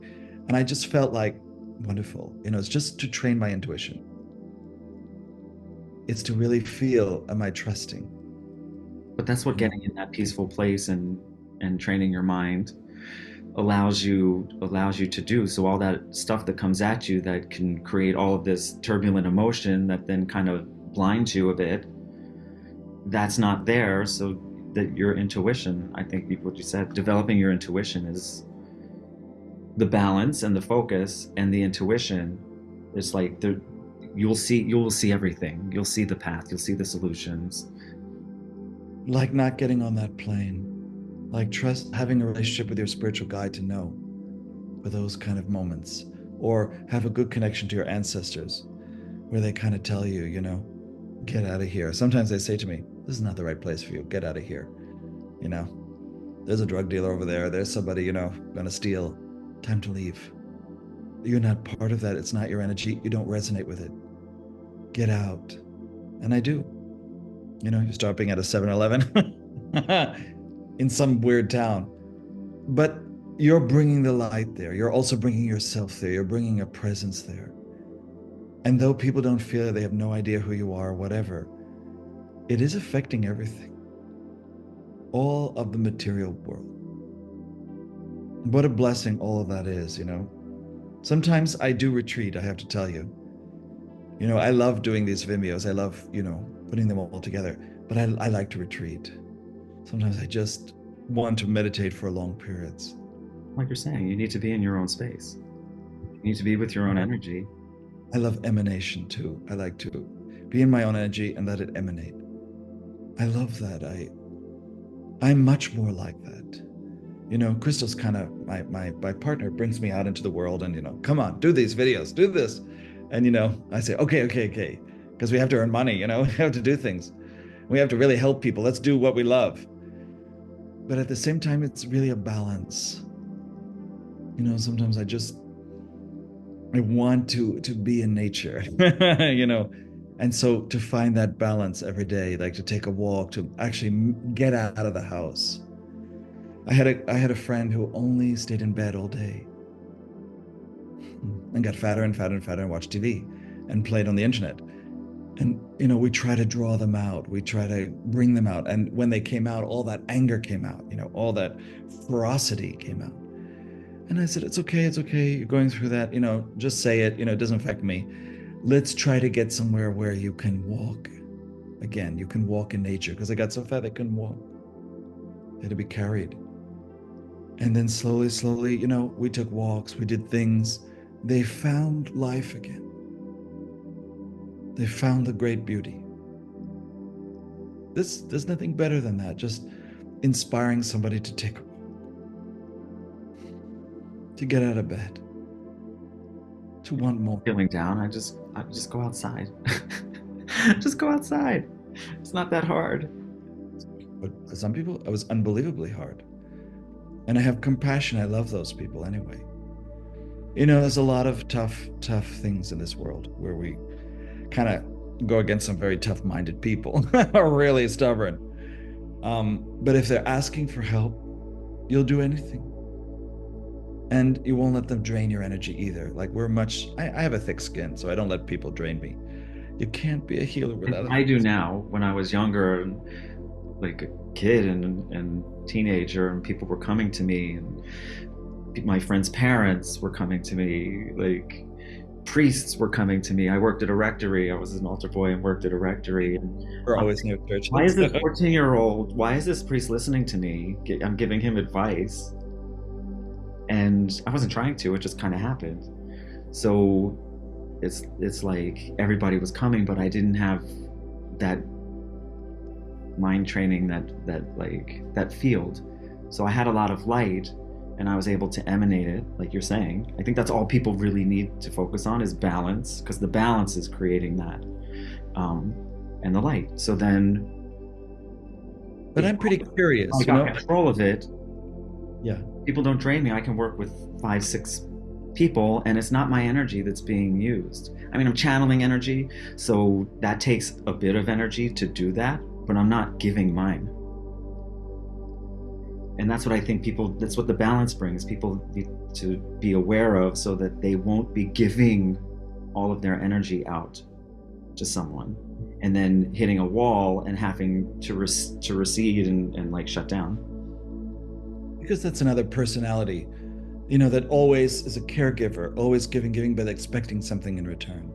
And I just felt like, wonderful. You know, it's just to train my intuition. It's to really feel, am I trusting? But that's what getting in that peaceful place and training your mind allows you to do. So all that stuff that comes at you that can create all of this turbulent emotion that then kind of blinds you a bit, that's not there. So that your intuition, I think what you said, developing your intuition is the balance and the focus, and the intuition is like you will see everything. You'll see the path, you'll see the solutions. Like not getting on that plane, like having a relationship with your spiritual guide to know for those kind of moments, or have a good connection to your ancestors where they kind of tell you, you know, get out of here. Sometimes they say to me, this is not the right place for you. Get out of here. You know, there's a drug dealer over there. There's somebody, you know, gonna steal. Time to leave. You're not part of that. It's not your energy. You don't resonate with it. Get out. And I do. You know, you're stopping at a 7-Eleven in some weird town. But you're bringing the light there. You're also bringing yourself there. You're bringing a presence there. And though people don't feel it, they have no idea who you are, whatever, it is affecting everything. All of the material world. What a blessing all of that is, you know. Sometimes I do retreat, I have to tell you. You know, I love doing these videos. I love, you know, putting them all together. But I like to retreat. Sometimes I just want to meditate for long periods. Like you're saying, you need to be in your own space. You need to be with your own energy. I love emanation too. I like to be in my own energy and let it emanate. I love that. I'm much more like that. You know, Crystal's kind of my partner, brings me out into the world and, you know, come on, do these videos, do this. And, you know, I say, okay. Because we have to earn money, you know, we have to do things. We have to really help people. Let's do what we love. But at the same time, it's really a balance. You know, sometimes I want to be in nature, you know. And so to find that balance every day, like to take a walk, to actually get out of the house. I had a friend who only stayed in bed all day and got fatter and fatter and fatter and watched TV and played on the internet. And, we try to draw them out. We try to bring them out. And when they came out, all that anger came out, all that ferocity came out. And I said, it's okay. It's okay. You're going through that, just say it, it doesn't affect me. Let's try to get somewhere where you can walk again. You can walk in nature, because I got so fat I couldn't walk. They had to be carried. And then slowly, we took walks, we did things. They found life again. They found the great beauty. There's nothing better than that, just inspiring somebody to take a walk, to get out of bed, to want more. Feeling down, I just go outside. Just go outside. It's not that hard. But for some people, it was unbelievably hard. And I have compassion. I love those people anyway. There's a lot of tough things in this world where we kind of go against some very tough-minded people who are really stubborn. But if they're asking for help, you'll do anything. And you won't let them drain your energy either. Like I have a thick skin, so I don't let people drain me. You can't be a healer without. I do now. When I was younger, and like a kid and teenager, and people were coming to me, and my friends' parents were coming to me, like priests were coming to me. I worked at a rectory. I was an altar boy and worked at a rectory. And we're always near church. Why is this 14-year-old? Why is this priest listening to me? I'm giving him advice, and I wasn't trying to. It just kind of happened. So it's like everybody was coming, but I didn't have that mind training, that field. So I had a lot of light, and I was able to emanate it, like you're saying. I think that's all people really need to focus on, is balance, because the balance is creating that, and the light. So then, but I'm pretty curious. I got control of it. Yeah. People don't drain me. I can work with 5-6 people, and it's not my energy that's being used. I mean, I'm channeling energy, so that takes a bit of energy to do that, but I'm not giving mine. And that's what I think that's what the balance brings. People need to be aware of, so that they won't be giving all of their energy out to someone and then hitting a wall and having to recede and like shut down. Because that's another personality, that always is a caregiver, always giving, but expecting something in return.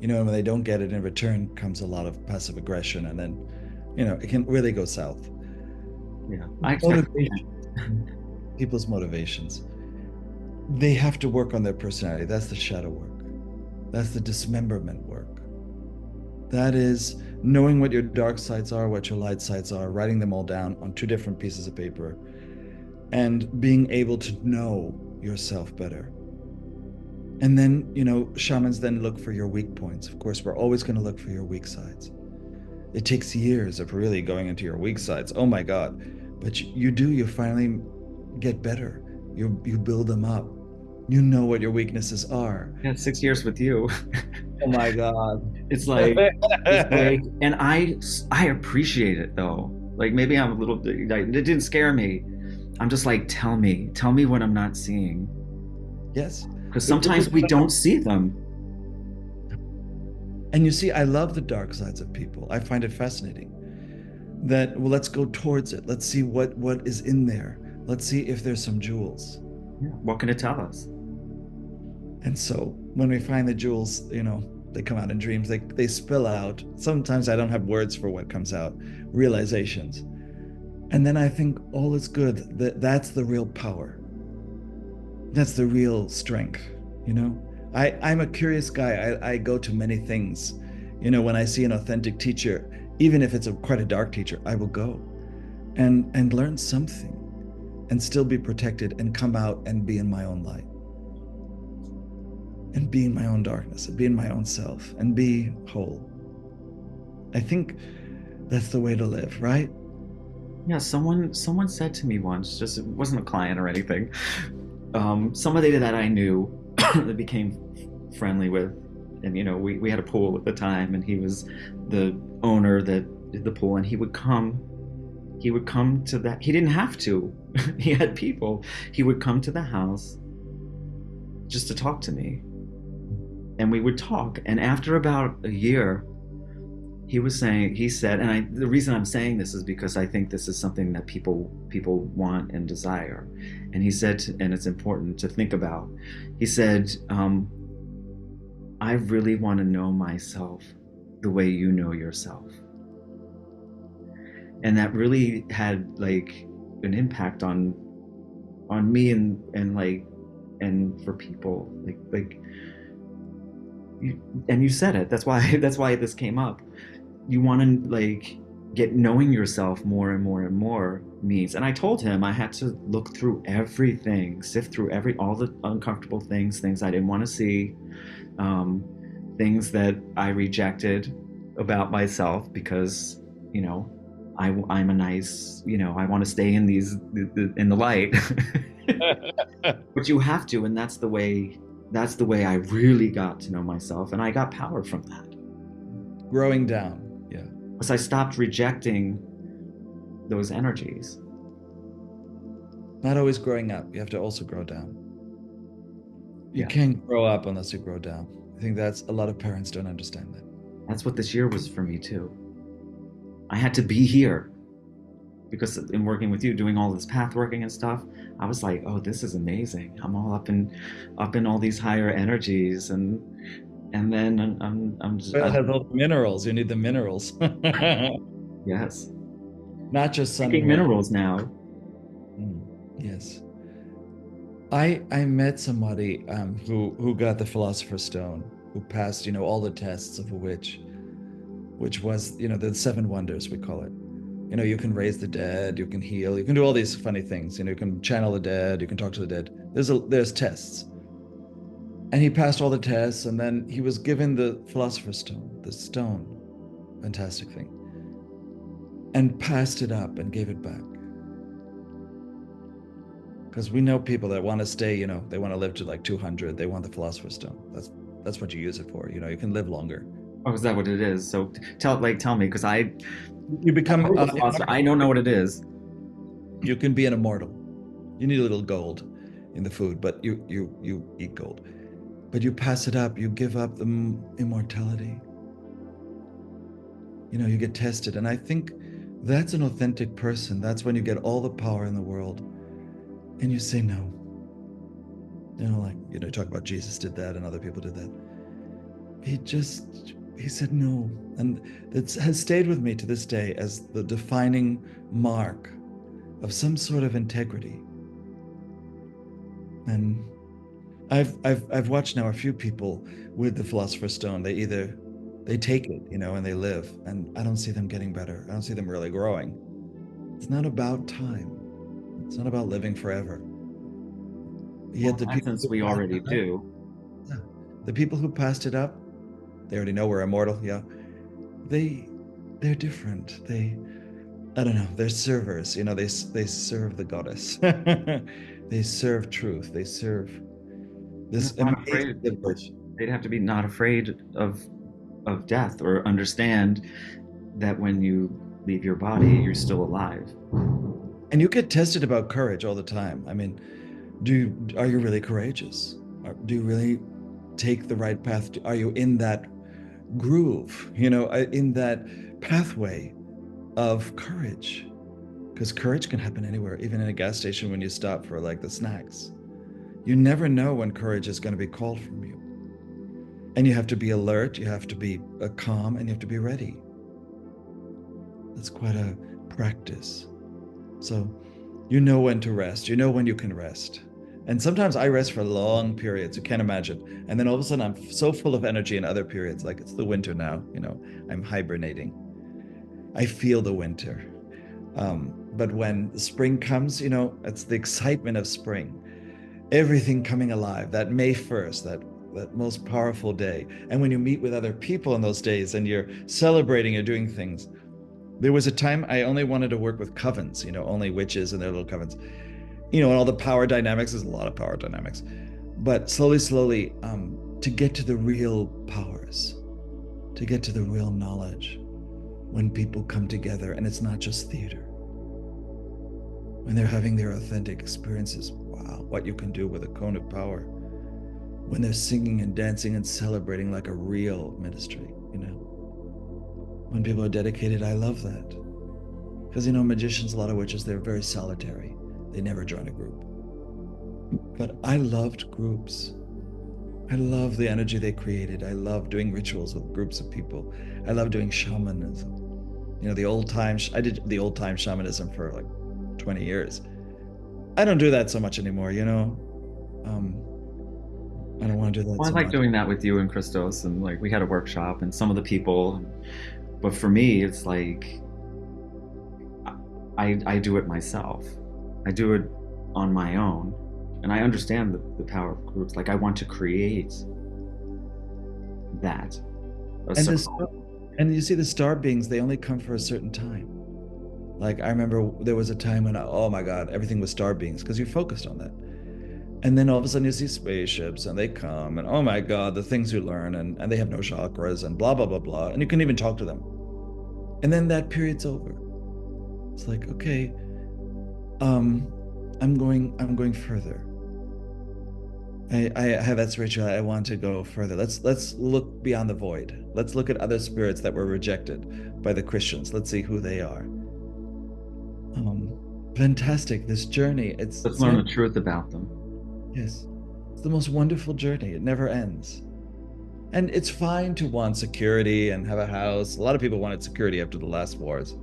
And when they don't get it in return, comes a lot of passive aggression, and then, it can really go south. Yeah, people's motivations. They have to work on their personality. That's the shadow work. That's the dismemberment work. That is knowing what your dark sides are, what your light sides are, writing them all down on 2 different pieces of paper, and being able to know yourself better. And then, shamans then look for your weak points. Of course, we're always going to look for your weak sides. It takes years of really going into your weak sides. Oh my God. But you finally get better. You build them up. You know what your weaknesses are. Yeah, 6 years with you. Oh my God. It's like, and I appreciate it though. Like, maybe I'm a little, it didn't scare me. I'm just like, tell me what I'm not seeing. Yes. Because sometimes we don't see them. And you see, I love the dark sides of people. I find it fascinating that, well, let's go towards it. Let's see what is in there. Let's see if there's some jewels. Yeah. What can it tell us? And so when we find the jewels, they come out in dreams, they spill out. Sometimes I don't have words for what comes out, realizations. And then I think all is good. That's the real power. That's the real strength, I'm a curious guy. I go to many things. When I see an authentic teacher, even if it's quite a dark teacher, I will go and learn something and still be protected and come out and be in my own light and be in my own darkness and be in my own self and be whole. I think that's the way to live, right? Yeah, someone said to me once, just, it wasn't a client or anything, somebody that I knew that became friendly with, and we had a pool at the time, and he was the owner that did the pool, and he would come he would come to that. He didn't have to. He had people. He would come to the house just to talk to me. And we would talk. And after about a year, he said, and the reason I'm saying this is because I think this is something that people want and desire. And he said, and it's important to think about, he said, I really want to know myself the way you know yourself. And that really had like an impact on me and for people, like you said it. That's why this came up. You want to like get knowing yourself more and more and more means. And I told him I had to look through everything, sift through all the uncomfortable things I didn't want to see, things that I rejected about myself because, you know, I'm a nice, you know, I want to stay in in the light. But you have to, and that's the way I really got to know myself, and I got power from that. Growing down. Yeah. Because I stopped rejecting those energies. Not always growing up. You have to also grow down. You can't grow up unless you grow down. I think that's a lot of parents don't understand that. That's what this year was for me too. I had to be here because in working with you, doing all this path working and stuff, I was like, oh, this is amazing. I'm all up in all these higher energies, and then I'm just. Well, it has all the minerals. You need the minerals. Yes. Not just sun. Taking minerals now. Yes. I met somebody who got the Philosopher's Stone, who passed, you know, all the tests of a witch, which was, you know, the 7 wonders, we call it. You know, you can raise the dead, you can heal, you can do all these funny things. You know, you can channel the dead, you can talk to the dead. There's tests. And he passed all the tests, and then he was given the Philosopher's Stone, the stone, fantastic thing, and passed it up and gave it back. Because we know people that want to stay, you know, they want to live to like 200. They want the Philosopher's Stone. That's what you use it for. You know, you can live longer. Oh, is that what it is? So tell me, because you become. I don't know what it is. You can be an immortal. You need a little gold in the food, but you eat gold. But you pass it up. You give up the immortality. You know, you get tested, and I think that's an authentic person. That's when you get all the power in the world. And you say no. You know, like, you know, talk about Jesus did that and other people did that. He said no. And it has stayed with me to this day as the defining mark of some sort of integrity. And I've watched now a few people with the Philosopher's Stone. They take it, you know, and they live. And I don't see them getting better. I don't see them really growing. It's not about time. It's not about living forever. Yet the people we already do. Yeah, the people who passed it up, they already know we're immortal. Yeah, they're different. I don't know. They're servers. You know, they serve the goddess. They serve truth. They serve this amazing privilege. They'd have to be not afraid of death, or understand that when you leave your body, you're still alive. And you get tested about courage all the time. I mean, are you really courageous? Do you really take the right path? Are you in that groove, you know, in that pathway of courage? Because courage can happen anywhere, even in a gas station when you stop for like the snacks. You never know when courage is going to be called from you. And you have to be alert, you have to be calm, and you have to be ready. That's quite a practice. So you know when to rest, you know when you can rest. And sometimes I rest for long periods, you can't imagine. And then all of a sudden I'm so full of energy in other periods, like it's the winter now, you know, I'm hibernating. I feel the winter. But when spring comes, you know, it's the excitement of spring. Everything coming alive, that May 1st, that most powerful day. And when you meet with other people in those days and you're celebrating, you're doing things. There was a time I only wanted to work with covens, you know, only witches and their little covens, you know, and all the power dynamics. There's a lot of power dynamics, but slowly, to get to the real powers, to get to the real knowledge, when people come together, and it's not just theater, when they're having their authentic experiences. Wow, what you can do with a cone of power. When they're singing and dancing and celebrating like a real ministry, you know. When people are dedicated, I love that. Because, you know, magicians, a lot of witches, they're very solitary. They never join a group. But I loved groups. I love the energy they created. I love doing rituals with groups of people. I love doing shamanism. You know, the old time, I did the old time shamanism for like 20 years. I don't do that so much anymore, you know? I don't want to do that Well, I so like much. doing that with you and Christos, and like we had a workshop and some of the people, but for me, it's like I do it myself. I do it on my own, and I understand the power of groups. Like I want to create that. And you see the star beings, they only come for a certain time. Like I remember there was a time when, oh my God, everything was star beings because you focused on that. And then all of a sudden you see spaceships and they come and oh my God, the things you learn and they have no chakras and blah, blah, blah, blah. And you can even talk to them. And then that period's over. It's like, okay, I'm going further. I have that spirituality. I want to go further. Let's look beyond the void. Let's look at other spirits that were rejected by the Christians. Let's see who they are. Fantastic, this journey. Let's learn the truth about them. Yes. It's the most wonderful journey. It never ends. And it's fine to want security and have a house. A lot of people wanted security after the last wars.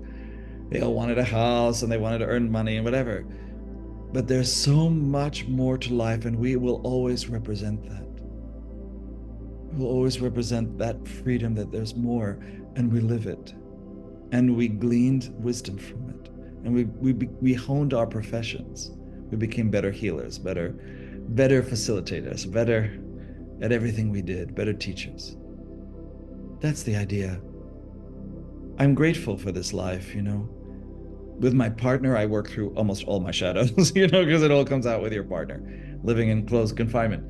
They all wanted a house and they wanted to earn money and whatever. But there's so much more to life, and we will always represent that. We'll always represent that freedom, that there's more, and we live it. And we gleaned wisdom from it. And we honed our professions. We became better healers, better facilitators, better at everything we did, better teachers. That's the idea. I'm grateful for this life, you know. With my partner, I work through almost all my shadows, you know, because it all comes out with your partner, living in close confinement.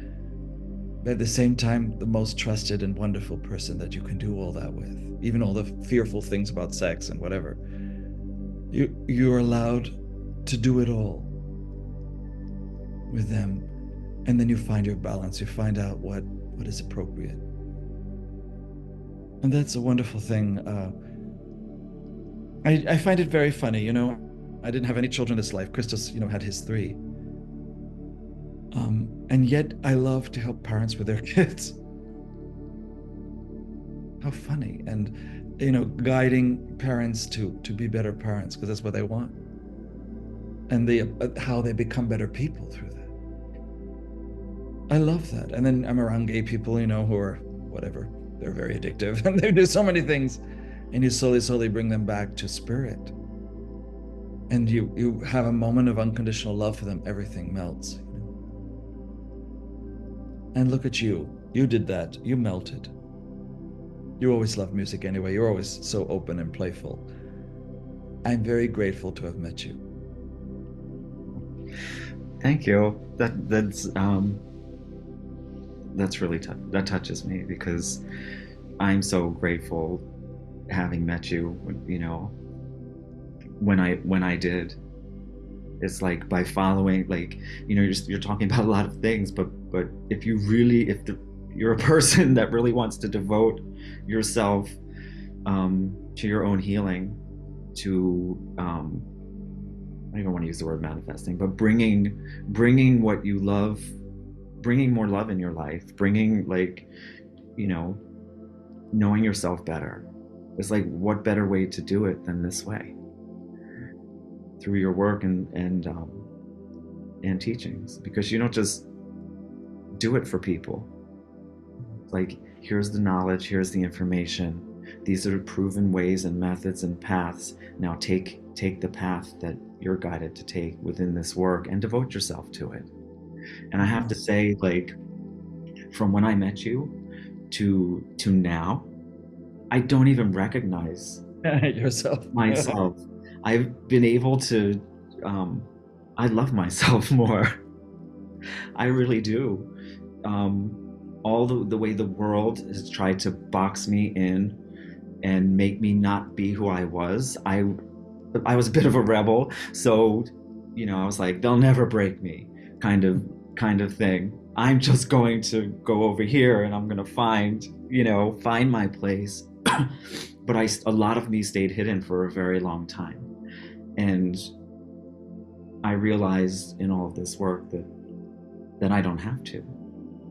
But at the same time, the most trusted and wonderful person that you can do all that with, even all the fearful things about sex and whatever. You're allowed to do it all with them. And then you find your balance. You find out what is appropriate. And that's a wonderful thing. I find it very funny, you know. I didn't have any children this life. Christos, you know, had his 3. And yet I love to help parents with their kids. How funny. And, you know, guiding parents to be better parents, because that's what they want. And how they become better people through that. I love that. And then I'm around gay people, you know, who are whatever. They're very addictive and they do so many things. And you slowly bring them back to spirit. And you have a moment of unconditional love for them. Everything melts. You know? And look at you. You did that. You melted. You always loved music anyway. You're always so open and playful. I'm very grateful to have met you. Thank you. That's really that touches me, because I'm so grateful having met you. You know, when I did, it's like by following, like, you know, you're talking about a lot of things, but if you're a person that really wants to devote yourself to your own healing, to I don't even want to use the word manifesting, but bringing what you love, bringing more love in your life, bringing, like, you know, knowing yourself better. It's like, what better way to do it than this way, through your work and teachings, because you don't just do it for people. Like, here's the knowledge, here's the information, these are proven ways and methods and paths. Now take the path that you're guided to take within this work and devote yourself to it. And I have to say, like, from when I met you to now, I don't even recognize myself. I've been able to, I love myself more. I really do. All the way the world has tried to box me in and make me not be who I was. I was a bit of a rebel, so I was like, they'll never break me, kind of thing. I'm just going to go over here and I'm going to find my place. But a lot of me stayed hidden for a very long time. And I realized in all of this work that I don't have to.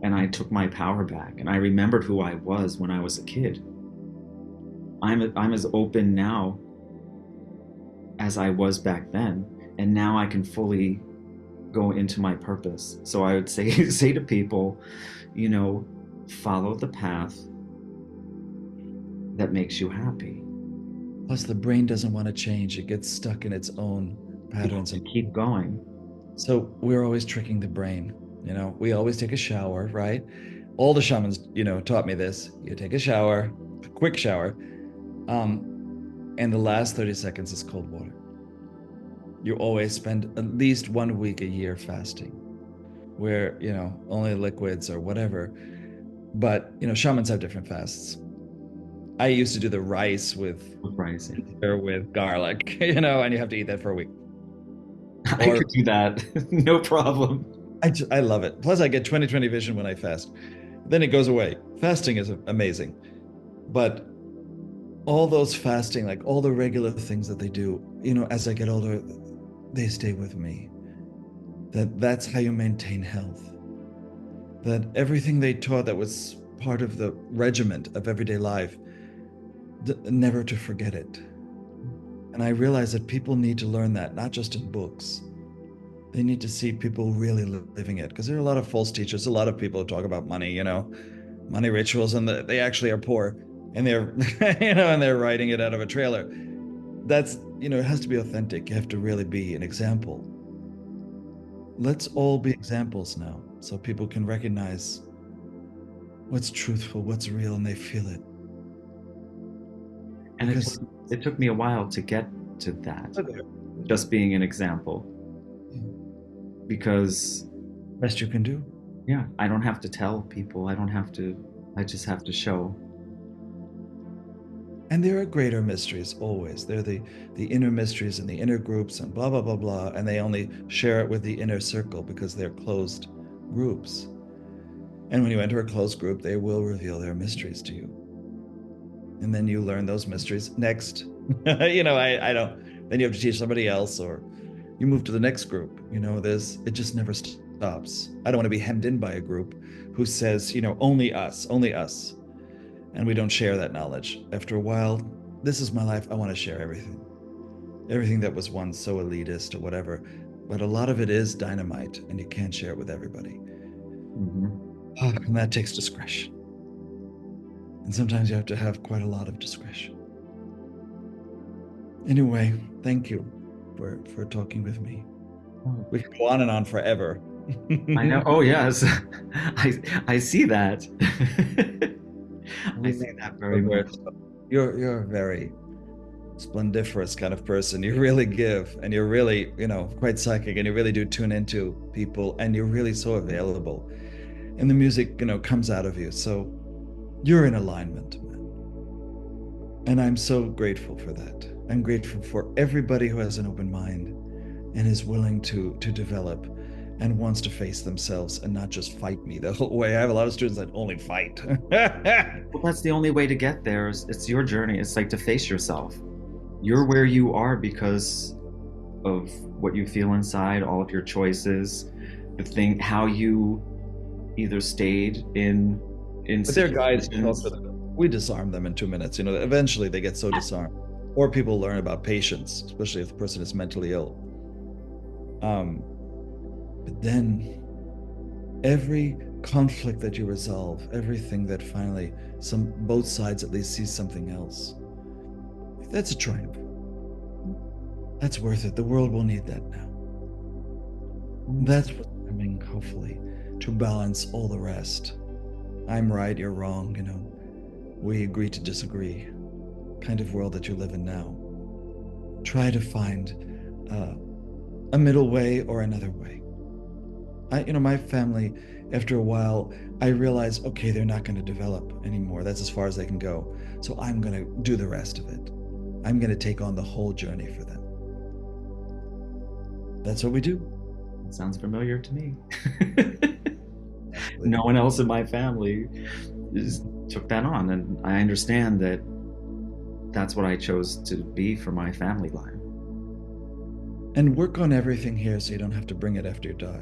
And I took my power back, and I remembered who I was when I was a kid. I'm as open now as I was back then, and now I can fully go into my purpose. So I would say to people, follow the path that makes you happy. Plus, the brain doesn't want to change. It gets stuck in its own patterns and keep going. So we're always tricking the brain. We always take a shower, right? All the shamans, taught me this. You take a shower, a quick shower, and the last 30 seconds is cold water. You always spend at least 1 week a year fasting, where, only liquids or whatever. But, shamans have different fasts. I used to do the rice with garlic, and you have to eat that for a week. I could do that. No problem. I love it. Plus, I get 20/20 vision when I fast. Then it goes away. Fasting is amazing. But all those fasting, like all the regular things that they do, as I get older, they stay with me. That's how you maintain health. That everything they taught that was part of the regiment of everyday life, never to forget it. And I realize that people need to learn that, not just in books. They need to see people really living it, because there are a lot of false teachers. A lot of people who talk about money, money rituals, and they actually are poor, and they're, and they're writing it out of a trailer. That's, it has to be authentic. You have to really be an example. Let's all be examples now, so people can recognize what's truthful, what's real, and they feel it. And it took me a while to get to that, just being an example. Because best you can do. Yeah, I don't have to tell people. I just have to show. And there are greater mysteries always. They're the inner mysteries and the inner groups and blah, blah, blah, blah. And they only share it with the inner circle because they're closed groups. And when you enter a closed group, they will reveal their mysteries to you. And then you learn those mysteries. Next, I don't, then you have to teach somebody else, or you move to the next group. It just never stops. I don't want to be hemmed in by a group who says, only us. And we don't share that knowledge. After a while, this is my life. I want to share everything. Everything that was once so elitist or whatever. But a lot of it is dynamite, and you can't share it with everybody. Mm-hmm. And that takes discretion. And sometimes you have to have quite a lot of discretion. Anyway, thank you for talking with me. We can go on and on forever. I know. Oh yes, I see that. I see that very much. You're a very splendiferous kind of person. You really give, and you're really, quite psychic, and you really do tune into people, and you're really so available. And the music, comes out of you. So you're in alignment, man. And I'm so grateful for that. I'm grateful for everybody who has an open mind and is willing to develop and wants to face themselves and not just fight me the whole way. I have a lot of students that only fight. Well, that's the only way to get there. It's your journey. It's like to face yourself. You're where you are because of what you feel inside, all of your choices, how you either stayed in but they're guys, we disarm them in 2 minutes. Eventually they get so disarmed. Or people learn about patience, especially if the person is mentally ill. But then every conflict that you resolve, everything that finally both sides at least see something else, that's a triumph. That's worth it. The world will need that now. That's what's coming, hopefully, to balance all the rest. I'm right, you're wrong, we agree to disagree. Kind of world that you live in now. Try to find a middle way or another way. My family, after a while, I realized, okay, they're not going to develop anymore. That's as far as they can go. So I'm going to do the rest of it. I'm going to take on the whole journey for them. That's what we do. It sounds familiar to me. Exactly. No one else in my family took that on, and I understand that that's what I chose to be for my family line. And work on everything here so you don't have to bring it after you die.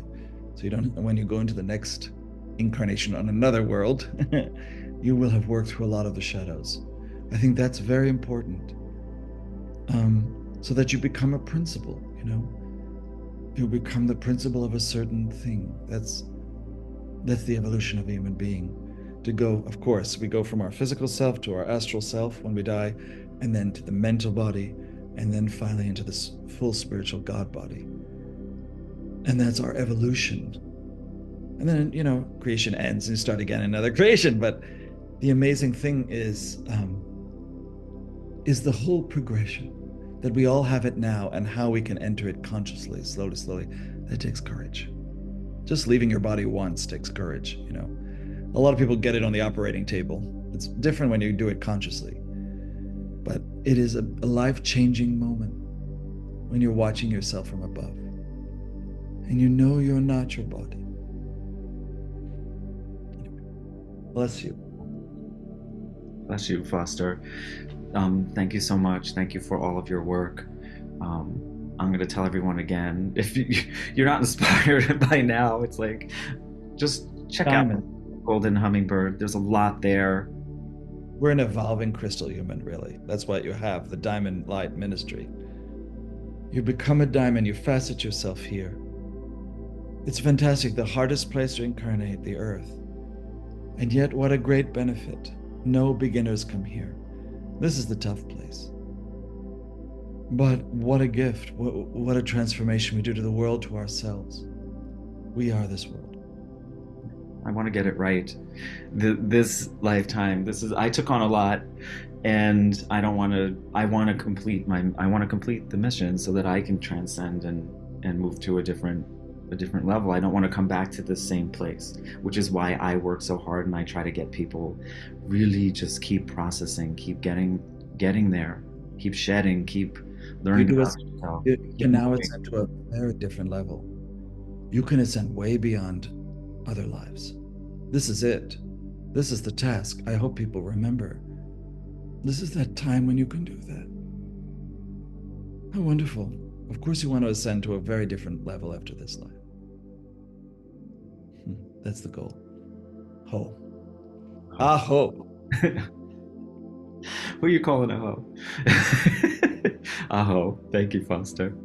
So you don't, when you go into the next incarnation on another world, you will have worked through a lot of the shadows. I think that's very important. So that you become a principle, you know? You become the principle of a certain thing. That's the evolution of a human being. To go, of course, we go from our physical self to our astral self when we die, and then to the mental body, and then finally into this full spiritual God body. And that's our evolution. And then, you know, creation ends and you start again another creation. But the amazing thing is the whole progression, that we all have it now, and how we can enter it consciously, slowly. That takes courage. Just leaving your body once takes courage, you know. A lot of people get it on the operating table. It's different when you do it consciously. But it is a life-changing moment when you're watching yourself from above. And you know you're not your body. Anyway, bless you. Bless you, Foster. Thank you so much. Thank you for all of your work. I'm going to tell everyone again, if you're not inspired by now, it's like, just check out Golden Hummingbird. There's a lot there. We're an evolving crystal human, really. That's what you have, the Diamond Light Ministry. You become a diamond, you facet yourself here. It's fantastic, the hardest place to incarnate, the earth. And yet, what a great benefit. No beginners come here. This is the tough place. But what a gift, what a transformation we do to the world, to ourselves. We are this world. I want to get it right. This lifetime, I took on a lot, and I want to complete the mission so that I can transcend and move to a different level. I don't want to come back to the same place, which is why I work so hard, and I try to get people really just keep processing, keep getting there, keep shedding, keep learning about yourself. You can now ascend to a very different level. You can ascend way beyond other lives. This is it. This is the task. I hope people remember. This is that time when you can do that. How wonderful. Of course you want to ascend to a very different level after this life. That's the goal. Ho. Aho. Who are you calling a hoe? Aho. Thank you, Foster.